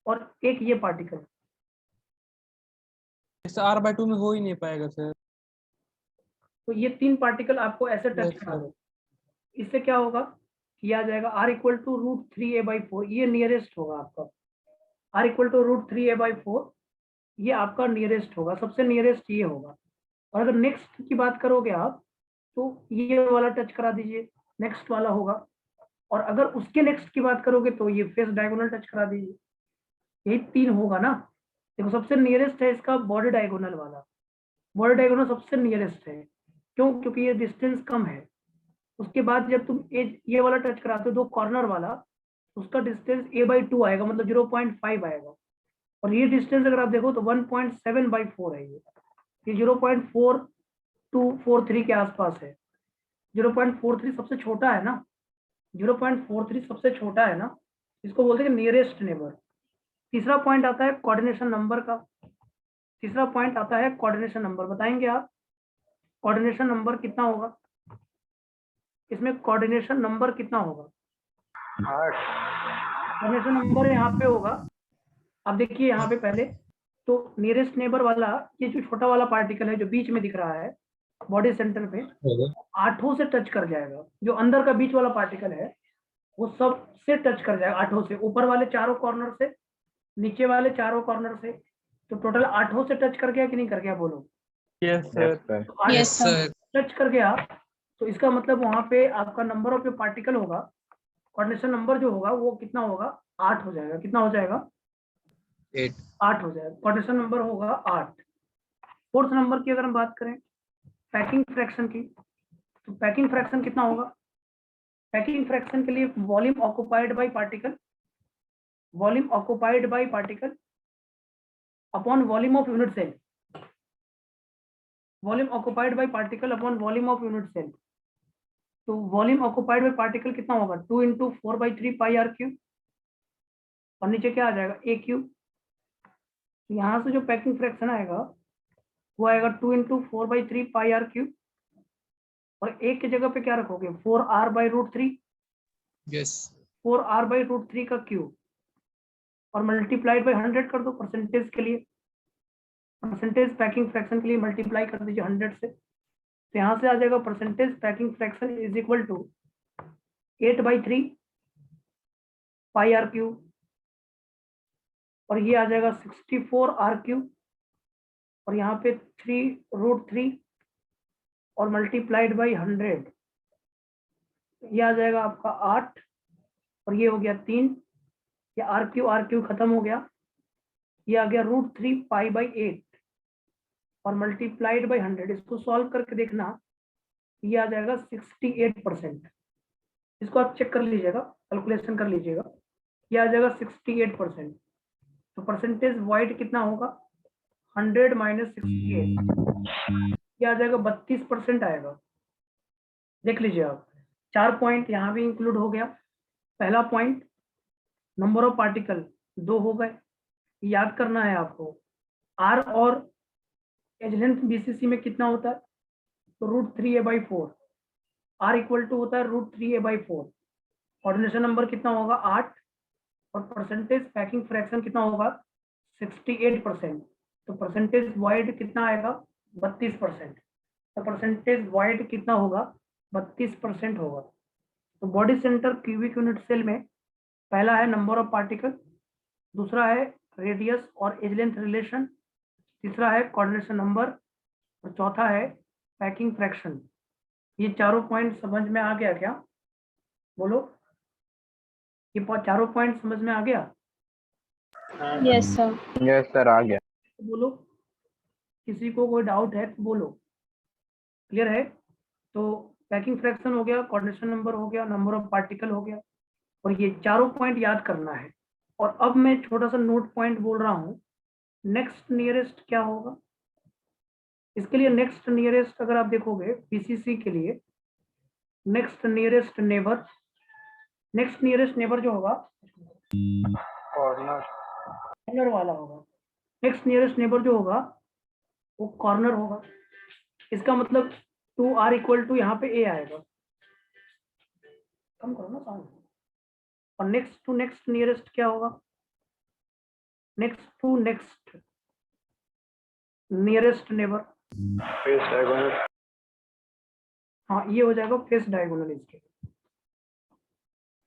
और एक ये पार्टिकल। इस r/2 में हो ही नहीं पाएगा सर। तो ये 3 पार्टिकल आपको ऐसे टच Yes, करा sir. दो, इससे क्या होगा, ये आ जाएगा r equal to root 3a/4, ये नियरेस्ट होगा आपका। r equal to root 3a/4 ये आपका नियरेस्ट होगा, सबसे नियरेस्ट ये होगा। और अगर नेक्स्ट की बात करोगे आप तो ये वाला टच करा दीजिए, नेक्स्ट वाला होगा। और अगर उसके नेक्स्ट की बात करोगे तो ये फेस डायगोनल टच करा दीजिए, यही 3 होगा ना। देखो सबसे नियरेस्ट है इसका बॉडी डायगोनल वाला, बॉडी डायगोनल सबसे नियरेस्ट है, क्यों, क्योंकि ये डिस्टेंस कम है। उसके बाद जब तुम एज ये वाला टच कराते हो, दो कॉर्नर वाला, उसका डिस्टेंस a/2 आएगा, मतलब 0.5 आएगा। और ये डिस्टेंस अगर आप देखो तो 1.7/4 है, ये 0.4243 के आसपास है। 0.43 सबसे छोटा है ना, 0.43 सबसे छोटा है ना, इसको बोलते हैं नियरेस्ट नेबर। तीसरा पॉइंट आता है कोऑर्डिनेशन नंबर का, तीसरा पॉइंट आता है कोऑर्डिनेशन नंबर। बताएंगे आप कोऑर्डिनेशन नंबर कितना होगा, इसमें कोऑर्डिनेशन नंबर कितना होगा? 8। कोऑर्डिनेशन नंबर यहाँ पे होगा, अब देखिए यहाँ पे पहले तो नियरेस्ट नेबर वाला, ये जो छोटा वाला पार्टिकल है जो बीच में दिख रहा है बॉडी सेंटर पे, 8 से टच कर जाएगा। जो अंदर का बीच वाला पार्टिकल है वो सब से टच कर जाएगा, 8 से, ऊपर वाले चारों कॉर्नर से, नीचे वाले चारों कॉर्नर से, तो टोटल 8 से टच कर गया कि नहीं कर गया, बोलो। Yes sir, Yes, sir. तो 8 Yes, sir. टच कर गया तो इसका मतलब वहां पे आपका नंबर ऑफ पार्टिकल होगा, कोऑर्डिनेशन नंबर जो होगा वो कितना होगा, 8 हो जाएगा। कितना हो जाएगा? 8 8 हो जाएगा, कोऑर्डिनेशन नंबर होगा 8। फोर्थ नंबर की अगर हम बात करें पैकिंग फ्रैक्शन की, तो पैकिंग फ्रैक्शन कितना होगा? पैकिंग फ्रैक्शन के लिए volume occupied by particle, volume occupied by particle upon volume of unit cell, volume occupied by particle upon volume of unit cell. तो वॉल्यूम ऑक्युपाइड बाय पार्टिकल कितना होगा? 2 × 4/3 πr3, और नीचे क्या आ जाएगा, a3। तो यहाँ से जो पैकिंग फ्रैक्शन आएगा वो आएगा 2 × 4/3 πr3, और एक की जगह पे क्या रखोगे, 4r/√3, यस 4r/√3 का क्यूब, और मल्टीप्लाइड बाय 100 कर दो परसेंटेज के लिए, परसेंटेज पैकिंग फ्रैक्शन के लिए मल्टीप्लाई कर दीजिए 100 से। तो यहाँ से आ जाएगा percentage packing fraction is equal to 8/3 πr3, और ये आ जाएगा 64r3, और यहाँ पे 3√3 और मल्टीप्लाइड बाई 100, ये आ जाएगा आपका 8, और ये हो गया 3, ये r³ खत्म हो गया, ये आ गया √3 π/8 और मल्टीप्लाइड बाई 100। इसको सॉल्व करके देखना, ये आ जाएगा 68%। इसको आप चेक कर लीजिएगा, कैलकुलेशन कर लीजिएगा, ये आ जाएगा 68%। तो परसेंटेज वाइड कितना होगा, 100 - 68, ये आ जाएगा 32% आएगा। देख लीजिए आप, 4 पॉइंट यहाँ भी इंक्लूड हो गया। पहला पॉइंट नंबर ऑफ पार्टिकल 2 हो गए, याद करना है आपको। आर और एज लेंथ बीसीसी में कितना होता है, तो √3a/4, आर इक्वल टू होता है √3a/4। कोऑर्डिनेशन नंबर कितना होगा, 8, और परसेंटेज पैकिंग फ्रैक्शन कितना होगा, 68%। तो परसेंटेज वाइड कितना आएगा, 32%। तो परसेंटेज वाइड कितना होगा, 32% होगा। तो body centre cubic unit cell में पहला है नंबर ऑफ पार्टिकल, दूसरा है रेडियस और एज लेंथ रिलेशन, तीसरा है कोऑर्डिनेशन नंबर, और चौथा है पैकिंग फ्रैक्शन। ये चारों पॉइंट समझ में आ गया क्या, बोलो, ये चारों पॉइंट समझ में आ गया? Yes, sir. Yes, sir, आ गया। तो बोलो, किसी को कोई डाउट है तो बोलो, क्लियर है? तो पैकिंग फ्रैक्शन हो गया, कोऑर्डिनेशन नंबर हो गया, नंबर ऑफ पार्टिकल हो गया, और ये चारों पॉइंट याद करना है। और अब मैं छोटा सा नोट पॉइंट बोल रहा हूँ, नेक्स्ट नियरेस्ट क्या होगा। इसके लिए नेक्स्ट नियरेस्ट अगर आप देखोगे पीसीसी के लिए, next nearest neighbour, next nearest neighbour जो होगा कॉर्नर कॉर्नर वाला होगा। नेक्स्ट नियरेस्ट नेबर जो होगा वो कॉर्नर होगा। इसका मतलब 2r इक्वल टू यहाँ पे a आएगा, कम करो ना साउंड। और नेक्स्ट टू नेक्स्ट नियरेस्ट क्या होगा, next to next nearest neighbour, face diagonal हाँ ये हो जाएगा फेस डायगोनल। इसके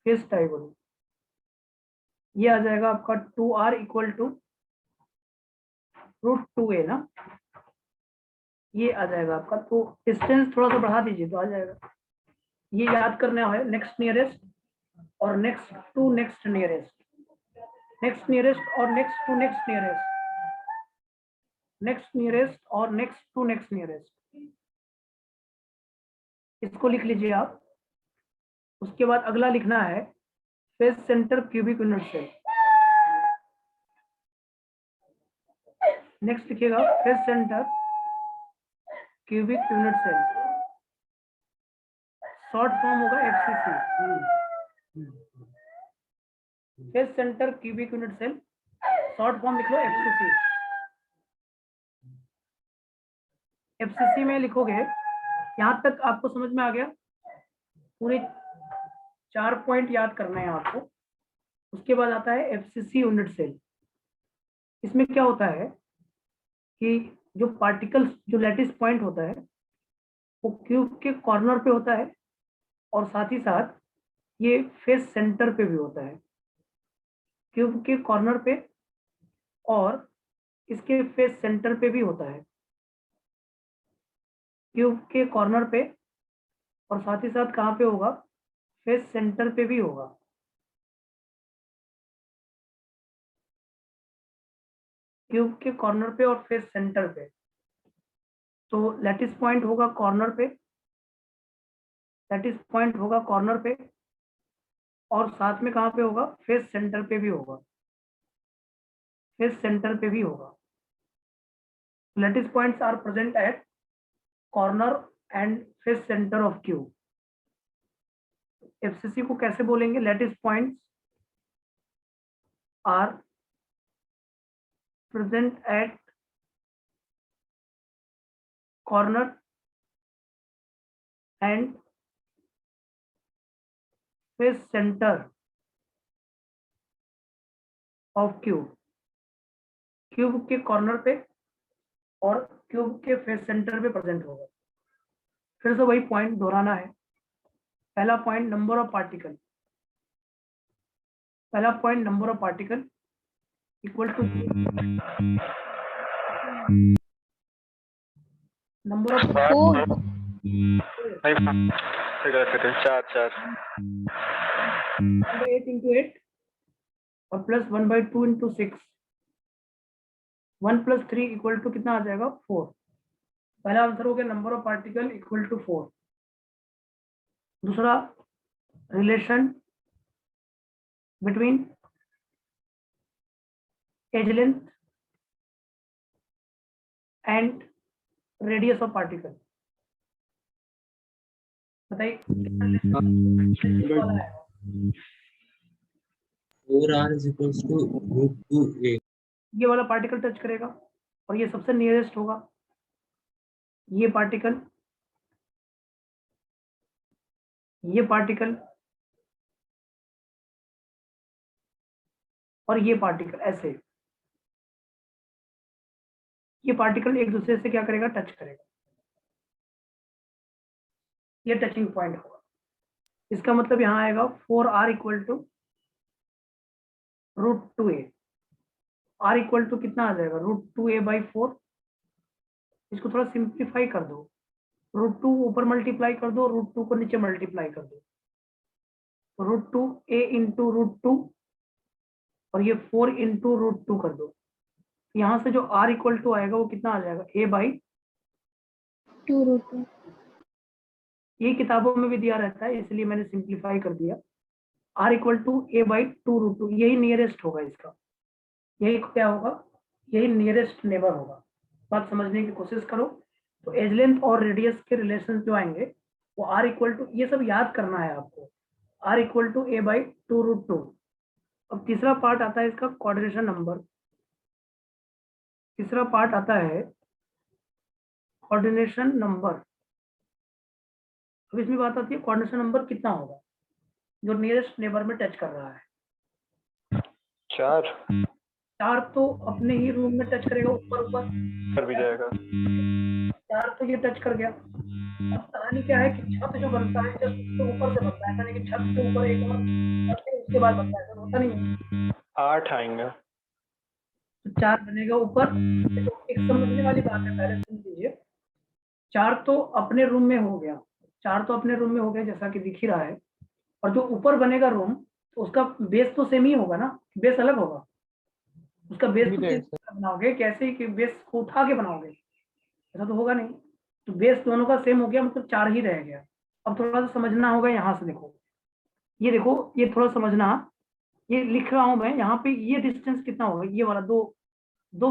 फेस डायगोनल ये आ जाएगा आपका 2r इक्वल टू √2a ना, ये आ जाएगा आपका। तो डिस्टेंस थोड़ा सा बढ़ा दीजिए तो आ जाएगा। ये याद करना है, नेक्स्ट नियरेस्ट और next to next nearest, next nearest और next to next nearest, next nearest और नेक्स्ट टू नेक्स्ट नियरेस्ट, इसको लिख लीजिए आप। उसके बाद अगला लिखना है face centre cubic unit cell. Next लिखिएगा face centre cubic unit cell, short form होगा FCC। Face centre cubic unit cell short form लिख लो FCC। FCC में लिखोगे, यहाँ तक आपको समझ में आ गया? पूरे 4 पॉइंट याद करना है आपको। उसके बाद आता है FCC यूनिट सेल। इसमें क्या होता है कि जो पार्टिकल्स, जो लैटिस पॉइंट होता है वो क्यूब के कॉर्नर पे होता है और साथ ही साथ ये फेस सेंटर पे भी होता है, क्यूब के कॉर्नर पे और इसके फेस सेंटर पे भी होता है। क्यूब के कॉर्नर पे और साथ ही साथ कहाँ पे होगा, फेस सेंटर पे भी होगा। क्यूब के कॉर्नर पे और फेस सेंटर पे। तो लैटिस पॉइंट होगा कॉर्नर पे, लैटिस पॉइंट होगा कॉर्नर पे और साथ में कहाँ पे होगा, फेस सेंटर पे भी होगा, फेस सेंटर पे भी होगा। Lattice points are present at corner and face centre of cube. FCC को कैसे बोलेंगे, lattice points are present at corner and face centre of cube. Cube के कॉर्नर पे और क्यूब के फेस सेंटर पे प्रेजेंट होगा। फिर से वही पॉइंट दोहराना है। पहला पॉइंट नंबर ऑफ पार्टिकल, पहला point number of particle equal to number of 4 8 into 8 और प्लस 1/2 into 6, 1 + 3 इक्वल टू कितना आ जाएगा, 4। पहला आंसर हो गया number of particle equal to 4। दूसरा relation between edge length and radius of particle, बताइए 4r is equals to √2a। ये वाला पार्टिकल टच करेगा और ये सबसे नियरेस्ट होगा, ये पार्टिकल, ये पार्टिकल और ये पार्टिकल, ऐसे ये पार्टिकल एक दूसरे से क्या करेगा, टच करेगा। ये टचिंग पॉइंट होगा। इसका मतलब यहाँ आएगा 4r equal to √2a। r equal to कितना आ जाएगा, √2a/4। इसको थोड़ा सिंप्लीफाई कर दो, √2 ऊपर मल्टीप्लाई कर दो, √2 को नीचे मल्टीप्लाई कर दो, √2a इंटू √2 और ये 4 इंटू √2 कर दो। यहाँ से जो r इक्वल टू आएगा वो कितना आ जाएगा,2√2। ये किताबों में भी दिया रहता है इसलिए मैंने सिंप्लीफाई कर दिया। r इक्वल टू a/2√2, यही नियरेस्ट होगा इसका, यही क्या होगा, यही नियरेस्ट नेबर होगा। बात समझने की कोशिश करो। तो एज लेंथ और रेडियस के रिलेशन जो आएंगे वो r इक्वल टू, ये सब याद करना है आपको, r equal to a by 2√2। अब तीसरा पार्ट आता है इसका कोऑर्डिनेशन नंबर, तीसरा पार्ट आता है कोऑर्डिनेशन नंबर। अब इसमें बात आती है कोऑर्डिनेशन नंबर कितना होगा जो नियरेस्ट नेबर में टच कर रहा है। 4 4 तो अपने ही रूम में टच करेगा, ऊपर ऊपर कर भी जाएगा। 4 तो ये टच कर गया। अब कहानी क्या है कि छत जो बनता है जस्ट उसके ऊपर से बनता है, ऐसा नहीं कि छत के ऊपर एक और और फिर उसके बाद बनता है, ऐसा होता नहीं है। 8 आएंगे। तो 4 बनेगा ऊपर। तो एक समझने वाली बात है, पहले सुन लीजिए। 4 तो अपने रूम में हो गया, 4 तो अपने रूम में हो गया जैसा कि दिख ही रहा है। और जो ऊपर बनेगा रूम, तो उसका बेस तो सेम ही होगा ना, बेस अलग होगा, उसका बेस तो मिलेगा सेम बनाओगे कैसे कि बेस को उठा के बनाओगे, ऐसा तो होगा नहीं। तो बेस दोनों का सेम हो गया, मतलब 4 ही रह गया। अब थोड़ा सा समझना होगा, यहाँ से देखो, ये देखो, ये थोड़ा समझना, ये लिख रहा हूं मैं यहाँ पे, ये डिस्टेंस कितना होगा, ये वाला दो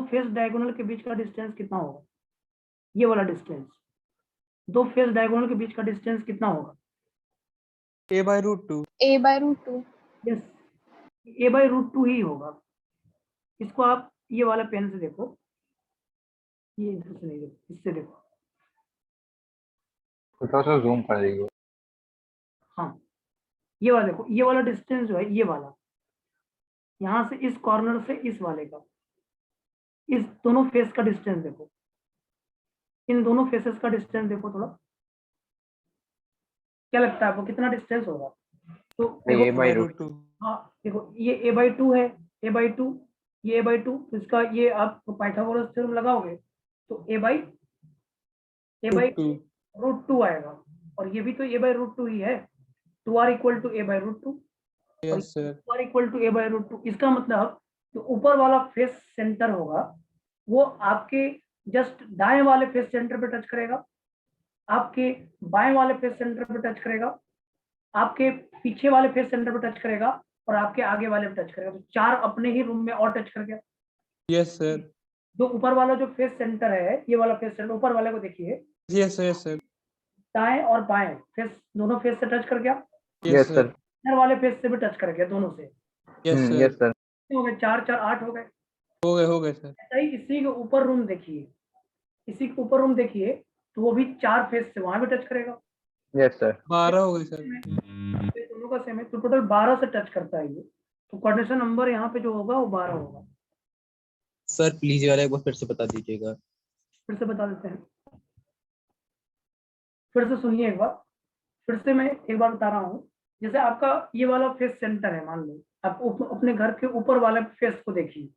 फेस डायगोनल के बीच का डिस्टेंस कितना होगा, ये वाला डिस्टेंस, दो फेस डायगोनल के बीच का डिस्टेंस कितना होगा, a/√2। a/√2। यस, a/√2 ही होगा। इसको आप ये वाला पेन से देखो, ये इधर से नहीं देखो, इससे देखो। तो थोड़ा सा जूम कर दीजिए। हाँ, ये वाला देखो, ये वाला डिस्टेंस जो है, ये वाला, यहाँ से इस कॉर्नर से इस वाले का, इस दोनों फेस का डिस्टेंस देखो, इन दोनों फेसेस का डिस्टेंस देखो थोड़ा, क्या लगता है आपको कितना डिस्टेंस होगा? तो ये देखो, a/√2। हाँ देखो, ये a/2 है, a/2, ये a/2, तो इसका ये आप पाइथागोरस थ्योरम लगाओगे तो a/√2 आएगा, और ये भी तो a/√2 ही है, 2r equal to a/√2, yes sir. 2r equal to a/√2। इसका मतलब जो ऊपर वाला फेस सेंटर होगा वो आपके जस्ट दाएं वाले फेस सेंटर पे टच करेगा, आपके बाएं वाले फेस सेंटर पे टच करेगा, आपके पीछे वाले फेस सेंटर पे टच करेगा, और आपके आगे वाले पे टच करेगा। तो 4 अपने ही रूम में और टच कर गया। Yes sir. जो ऊपर वाला जो फेस सेंटर है, ये वाला फेस सेंटर, ऊपर वाले को देखिए, यस सर। दाएं और बाएं फेस दोनों फेस से टच कर गया, यस सर। इधर वाले फेस से भी टच कर गया, दोनों से। Yes yes sir. सर। हो गए 4 4 8 हो गए। हो गए सर। ऐसा ही इसी के ऊपर रूम देखिए, इसी के ऊपर रूम देखिए, तो वो भी 4 फेस से वहां भी टच करेगा। Yes sir. 12 हो गए सर। ये दोनों का सेम है, तो टोटल 12 से टच करता है ये। तो कोऑर्डिनेशन नंबर यहाँ पे जो होगा वो 12 होगा। सर प्लीज ये वाला एक बार फिर से बता दीजिएगा। फिर से बता देते हैं, फिर से सुनिए एक बार, फिर से मैं एक बार बता रहा हूँ। जैसे आपका ये वाला फेस सेंटर है, मान लो आप अपने घर के ऊपर वाले फेस को देखिए,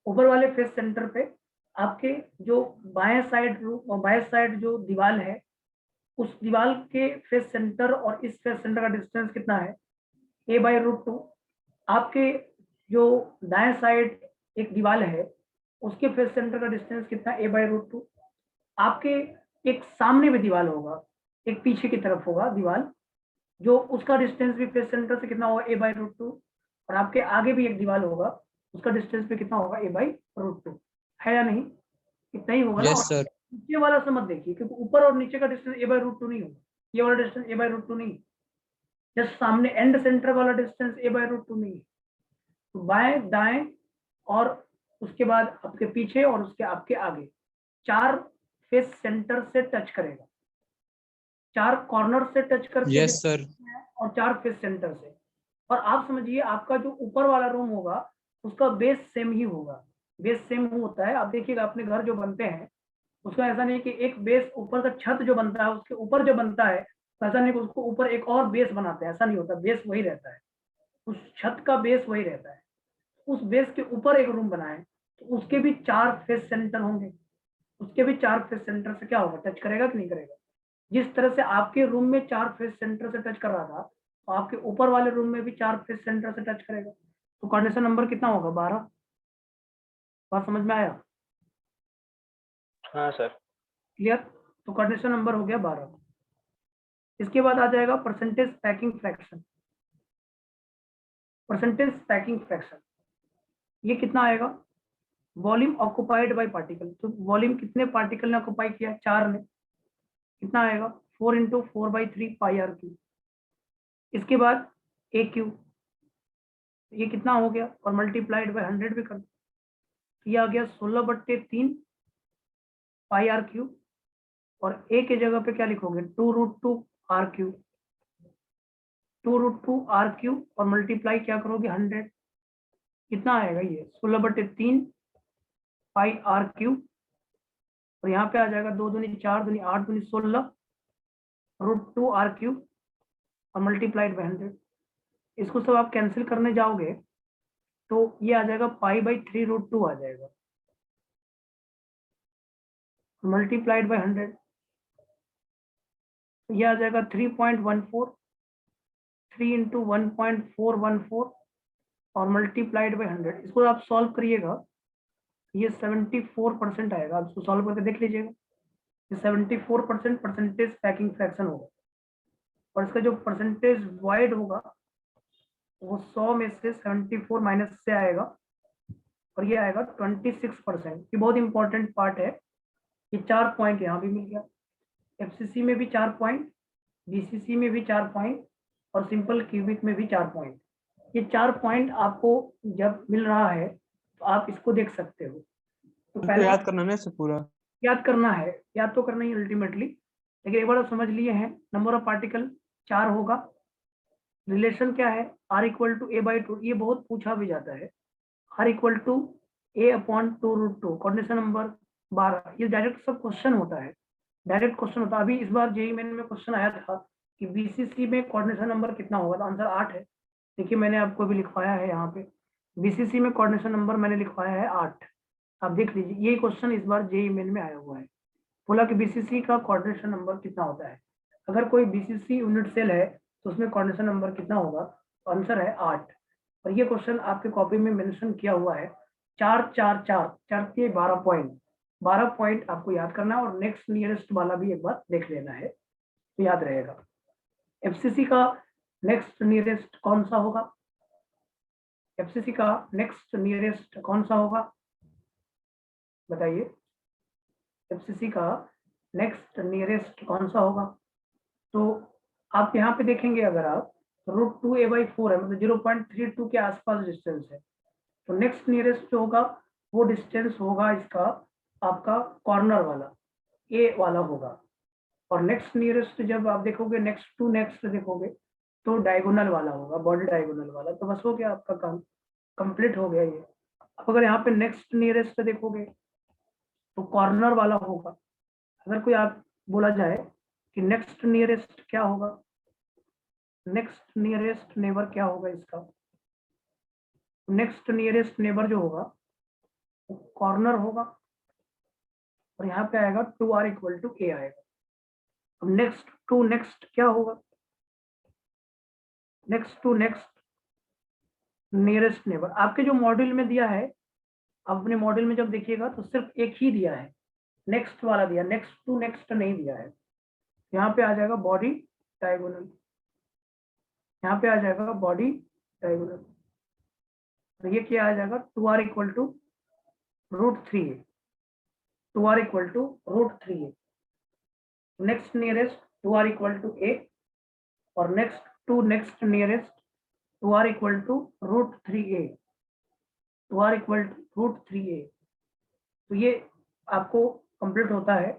ऊपर वाले फेस सेंटर पे आपके जो बाएं साइड जो दीवार है, उस दीवार के फेस सेंटर और इस फेस सेंटर का डिस्टेंस कितना है, a/√2। आपके जो दाएं साइड एक दीवार है, उसके फेस सेंटर का डिस्टेंस कितना है, a/√2। आपके एक सामने भी दीवार होगा, एक पीछे की तरफ होगा दीवार, जो उसका डिस्टेंस भी फेस सेंटर से कितना होगा, a/√2। और आपके आगे भी एक दीवार होगा, उसका डिस्टेंस भी कितना होगा, a/√2। है या नहीं? इतना ही होगा ना। यस और सर। नीचे वाला से मत देखिए, क्योंकि ऊपर और नीचे का डिस्टेंस a/√2 नहीं होगा, ये वाला डिस्टेंस a/√2 नहीं, जस्ट सामने एंड सेंटर वाला डिस्टेंस a/√2 नहीं है। तो बाएं दाएं और उसके बाद आपके पीछे और उसके आपके आगे 4 फेस सेंटर से टच करेगा, 4 कॉर्नर से टच करके यस सर। और 4 फेस सेंटर से। और आप समझिए आपका जो ऊपर वाला रूम होगा उसका बेस सेम ही होगा, बेस सेम होता है। आप देखिएगा अपने घर जो बनते हैं उसका ऐसा नहीं कि एक बेस ऊपर का छत जो बनता है उसके ऊपर जो बनता है, तो ऐसा नहीं कि उसको ऊपर एक और बेस बनाते हैं, ऐसा नहीं होता, बेस वही रहता है, उस छत का बेस वही रहता है। उस बेस के ऊपर एक रूम बनाए तो उसके भी 4 फेस सेंटर होंगे, उसके भी 4 फेस सेंटर से क्या होगा, टच करेगा कि नहीं करेगा। जिस तरह से आपके रूम में 4 फेस सेंटर से टच कर रहा था, तो आपके ऊपर वाले रूम में भी 4 फेस सेंटर से टच करेगा। तो कोऑर्डिनेशन नंबर कितना होगा, 12। बात समझ में आया? हाँ सर। क्लियर? तो कोऑर्डिनेशन नंबर हो गया 12। इसके बाद आ जाएगा percentage packing fraction. Percentage packing fraction ये कितना आएगा, वॉल्यूम ऑक्युपाइड बाय पार्टिकल। तो वॉल्यूम कितने पार्टिकल ने ऑक्युपाई किया, 4 ने, कितना आएगा, 4 इंटू 4/3 पाई आर क्यू। इसके बाद ए क्यू, ये कितना हो गया और मल्टीप्लाइड बाय 100 भी कर दो, ये आ गया 16/3 पाई आर क्यू। और ए के जगह पे क्या लिखोगे 2√2 आर क्यू, 2√2 आर क्यू और मल्टीप्लाई क्या करोगे 100, कितना आएगा ये 16/3 पाई आर क्यू। और यहाँ पे आ जाएगा 2 दूनी 4 दूनी 8 दूनी 16 √2 आर क्यू और मल्टीप्लाइड बाय 100। इसको सब आप कैंसिल करने जाओगे तो ये आ जाएगा π/3√2 आ जाएगा मल्टीप्लाइड बाय 100, ये आ जाएगा 3.14, 3 इंटू 1.414 और मल्टीप्लाइड बाय 100। इसको आप सॉल्व करिएगा, ये 74% आएगा। आप इसको सॉल्व करके देख लीजिएगा, ये 74% परसेंटेज पैकिंग फ्रैक्शन होगा और इसका जो परसेंटेज वाइड होगा वो 100 में से 74 माइनस से आएगा और ये आएगा 26%। ये बहुत इंपॉर्टेंट पार्ट है। ये 4 पॉइंट यहाँ भी मिल गया, एफसीसी में भी 4 पॉइंट, बीसीसी में भी 4 पॉइंट और सिंपल क्यूबिक में भी 4 पॉइंट। ये 4 पॉइंट आपको जब मिल रहा है तो आप इसको देख सकते हो। तो हमको पहले याद करना है इसे पूरा। याद करना है, याद तो करना ही अल्टीमेटली, लेकिन एक बार आप समझ लिए हैं नंबर ऑफ पार्टिकल 4 होगा। रिलेशन क्या है r इक्वल टू a/2, ये बहुत पूछा भी जाता है। r equal to a/2√2, coordination number 12, ये डायरेक्ट सब क्वेश्चन होता है, डायरेक्ट क्वेश्चन होता है। अभी इस बार जेईई मेन में क्वेश्चन आया था कि बीसीसी में कोऑर्डिनेशन नंबर कितना होगा, तो आंसर 8 है। देखिए मैंने आपको भी लिखवाया है यहाँ पे, बीसीसी में कोऑर्डिनेशन नंबर मैंने लिखवाया है 8। आप देख लीजिए, यही क्वेश्चन इस बार जेईई मेन में आया हुआ है। बोला कि बीसीसी का कोऑर्डिनेशन नंबर कितना होता है, अगर कोई बीसीसी यूनिट सेल है तो उसमें कोऑर्डिनेशन नंबर कितना होगा, तो आंसर है 8। और ये क्वेश्चन आपके कॉपी में मेंशन किया हुआ है 4 4 4 4 के 12 पॉइंट, 12 पॉइंट आपको याद करना है और नेक्स्ट नियरेस्ट वाला भी एक बार देख लेना है तो याद रहेगा। एफसीसी का नेक्स्ट नियरेस्ट कौन सा होगा, एफसीसी का नेक्स्ट नियरेस्ट कौन सा होगा बताइए, एफसीसी का नेक्स्ट नियरेस्ट कौन सा होगा। तो आप यहाँ पे देखेंगे अगर आप √2 a/4 है, मतलब 0.32 के आसपास डिस्टेंस है, तो नेक्स्ट नियरेस्ट जो होगा वो डिस्टेंस होगा इसका आपका कॉर्नर वाला ए वाला होगा। और नेक्स्ट नियरेस्ट जब आप देखोगे नेक्स्ट टू नेक्स्ट देखोगे तो डायगोनल वाला होगा, बॉडी डायगोनल वाला। तो बस हो गया आपका काम, कंप्लीट हो गया ये। अब अगर यहाँ पे नेक्स्ट नियरेस्ट देखोगे तो कॉर्नर वाला होगा। अगर कोई आप बोला जाए कि नेक्स्ट नियरेस्ट क्या होगा, नेक्स्ट नियरेस्ट नेबर क्या होगा इसका, नेक्स्ट नियरेस्ट नेबर जो होगा वो कॉर्नर होगा और यहाँ पे आएगा 2r इक्वल टू a आएगा। अब नेक्स्ट टू नेक्स्ट क्या होगा, next to next nearest neighbour आपके जो मॉड्यूल में दिया है, आप अपने मॉड्यूल में जब देखिएगा तो सिर्फ एक ही दिया है, नेक्स्ट वाला दिया, नेक्स्ट टू नेक्स्ट नहीं दिया है। यहाँ पे आ जाएगा बॉडी डायगोनल, यहाँ पे आ जाएगा बॉडी डायगोनल, तो ये क्या आ जाएगा 2r equal to √3a, 2r equal to √3a। Next nearest 2r equal to a और next to next nearest 2r equal to √3a, 2r equal to √3a। तो ये आपको कंप्लीट होता है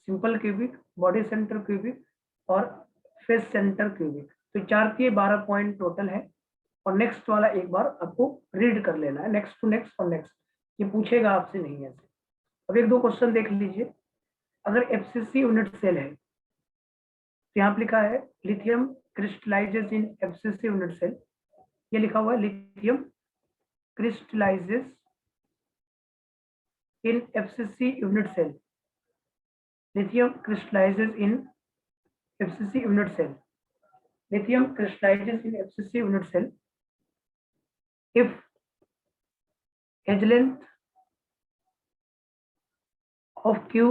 simple cubic, body centre cubic और फेस सेंटर क्यूबिक। तो 4 के 12 पॉइंट टोटल है और नेक्स्ट वाला एक बार आपको रीड कर लेना है, नेक्स्ट टू नेक्स्ट और नेक्स्ट, ये पूछेगा आपसे नहीं ऐसे। अब एक दो क्वेश्चन देख लीजिए। अगर एफसीसी यूनिट सेल है तो यहाँ पे लिखा है lithium crystallizes in FCC unit cell, ये लिखा हुआ है lithium crystallizes in FCC unit cell, lithium crystallizes in FCC unit cell, lithium crystallizes in FCC unit cell if edge length of Q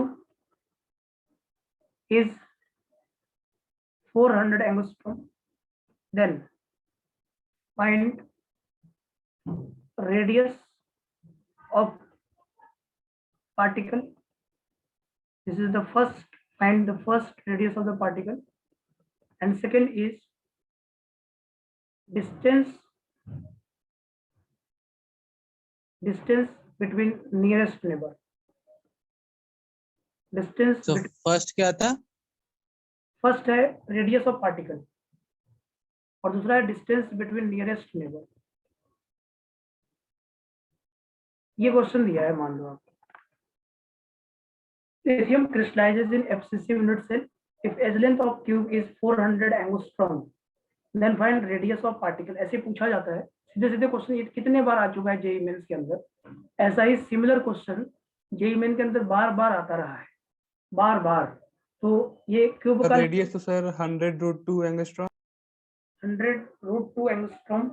is 400 angstrom, then find radius of particle. This is the first find the first radius of the particle, and second is distance between nearest neighbor. Distance तो फर्स्ट क्या था? फर्स्ट है रेडियस ऑफ पार्टिकल और दूसरा है डिस्टेंस बिटवीन नियरेस्ट नेबर। ये क्वेश्चन दिया है, मान लो आप lithium crystallizes in FCC unit cell if edge length of tube is 400 angstrom then find radius of particle। ऐसे पूछा जाता है सीधे सीधे क्वेश्चन। ये कितने बार आ चुका है जेईई मेंस के अंदर, ऐसा ही सिमिलर क्वेश्चन जेईई मेन के अंदर बार बार आता रहा है, बार बार। तो ये क्यूब का रेडियस तो सर 100√2 एंगस्ट्रॉम 100√2 एंगस्ट्रॉम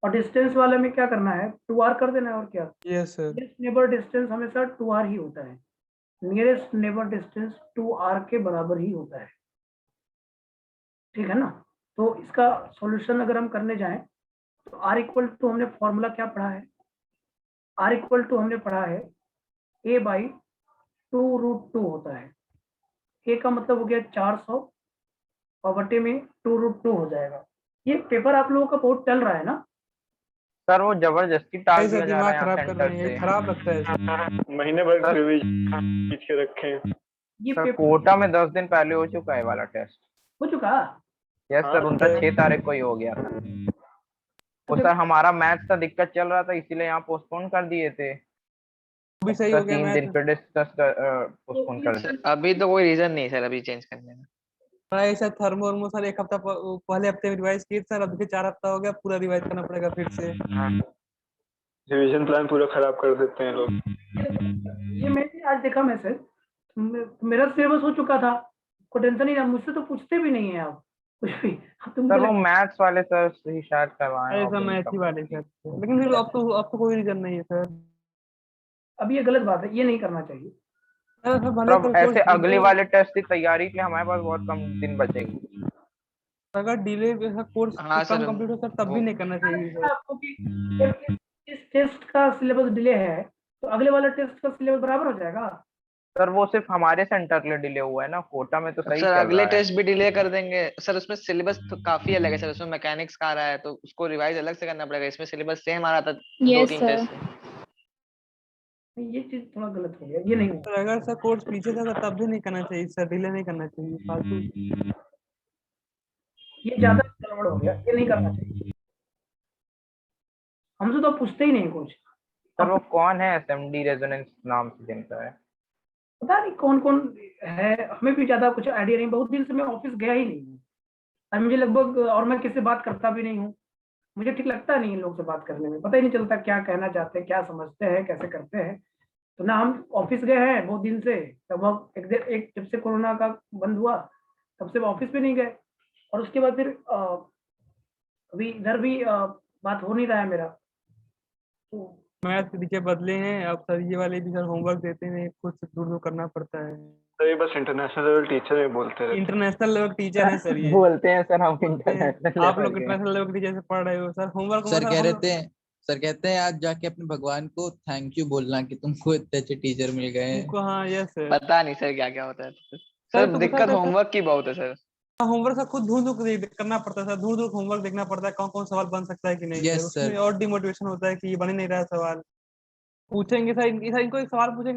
और डिस्टेंस वाले में क्या करना है, 2r कर देना है और क्या। Yes sir. Nearest neighbour distance हमेशा 2r ही होता है, नियरेस्ट नेबर डिस्टेंस 2r के बराबर ही होता है, ठीक है ना। तो इसका सॉल्यूशन अगर हम करने जाएं तो r इक्वल टू हमने फॉर्मूला क्या पढ़ा है, r इक्वल टू हमने पढ़ा है a/2√2 होता है। a का मतलब हो गया 400 और बटे में 2√2 हो जाएगा। ये पेपर आप लोगों का बहुत चल रहा है ना सर, वो जबरदस्ती टाल सर दिया जा दिमाग रहा खराब है कर सेंटर रहे हैं, से। खराब लगता है सर। महीने भर से भी खींच के रखे हैं। ये सर पेपर कोटा में 10 दिन पहले हो चुका है वाला टेस्ट। हो चुका। यस सर, हाँ, उनका सर। 6 तारीख को ही हो गया था। वो सर हमारा मैथ्स का दिक्कत चल रहा था, इसीलिए यहाँ पोस्टपोन कर दिए थे। अभी सही सर हो गया 3 दिन मैथ। फिर डिस्कस पोस्टपोन कर दिया। अभी तो कोई रीजन नहीं सर अभी चेंज करने में। ऐसा थर्मो सर एक हफ्ता पहले हफ्ते रिवाइज किए सर, अभी 4 हफ्ता हो गया, पूरा रिवाइज करना पड़ेगा फिर से। रिवीजन प्लान पूरा खराब कर देते हैं लोग। ये मैंने आज देखा मैसेज, मेरा सिलेबस हो चुका था, कोई टेंशन नहीं है, मुझसे तो पूछते भी नहीं है आप कुछ भी। सर वो मैथ्स वाले सर ही शायद करवाए ऐसा मैथ ही वाले सर, लेकिन फिर अब तो कोई रीजन नहीं है सर। अब ये गलत बात है, ये नहीं करना चाहिए। सर भले अब ऐसे अगले वाले टेस्ट की तैयारी के लिए हमारे पास बहुत कम दिन बचेंगे। अगर डिले कोर्स हाँ कम सर, कंप्लीट हो सर तब भी नहीं करना चाहिए सर। आपको कि इस टेस्ट का सिलेबस डिले है तो अगले वाला टेस्ट का सिलेबस बराबर हो जाएगा। सर वो सिर्फ हमारे सेंटर के लिए डिले हुआ है ना, कोटा में तो सही सर चल अगले रहा है। टेस्ट भी डिले कर देंगे सर। उसमें सिलेबस तो काफी अलग है सर, उसमें मैकेनिक्स का आ रहा है तो उसको रिवाइज अलग से करना पड़ेगा। इसमें सिलेबस सेम आ रहा था Yes, 2-3 sir. टेस्ट। ये चीज थोड़ा गलत हो गया, ये नहीं सर अगर सर कोर्स पीछे था तो तब भी नहीं करना चाहिए सर, डिले नहीं करना चाहिए फालतू। ये ज्यादा गड़बड़ हो गया, ये नहीं करना चाहिए। हमसे तो पूछते ही नहीं कुछ। सर वो कौन है एसएमडी रेजोनेंस नाम से जिनका है? पता नहीं कौन कौन है, हमें भी ज्यादा कुछ आइडिया नहीं। बहुत दिन से मैं ऑफिस गया ही नहीं हूँ और मुझे लगभग, और मैं किससे बात करता भी नहीं हूँ, मुझे ठीक लगता नहीं इन लोग से बात करने में। पता ही नहीं चलता क्या कहना चाहते हैं, क्या समझते हैं, कैसे करते हैं। तो ना हम ऑफिस गए हैं बहुत दिन से, तब हम एक जब से कोरोना का बंद हुआ तब से ऑफिस पे नहीं गए, और उसके बाद फिर अभी इधर भी बात हो नहीं रहा है मेरा। तो मैथ के टीचर बदले हैं अब सर, ये वाले भी सर होमवर्क देते हैं, कुछ दूर दूर करना पड़ता है। सर ये बस इंटरनेशनल लेवल टीचर में बोलते रहते हैं। इंटरनेशनल लेवल टीचर है सर ये। बोलते हैं सर हम बोलते हैं, इंटरनेशनल आप लोग लेवल के। इंटरनेशनल लेवल के टीचर से पढ़ रहे हो सर। होमवर्क सर कह रहे थे, सर कहते हैं आज जाके अपने भगवान को थैंक यू बोलना कि तुमको इतने अच्छे टीचर मिल गए हैं। उनको। हाँ यस सर। पता नहीं सर क्या क्या होता है सर, सर। तो दिक्कत पता है होमवर्क की बहुत है सर। होमवर्क सर खुद ढूंढ ढूंढ करना पड़ता है सर, ढूंढ ढूंढ होमवर्क देखना पड़ता है कौन कौन सवाल बन सकता है कि नहीं Yes, सर। उसमें sir. और डिमोटिवेशन होता है कि ये बन ही नहीं रहा है सवाल। पूछेंगे सर इनको एक सवाल पूछेंगे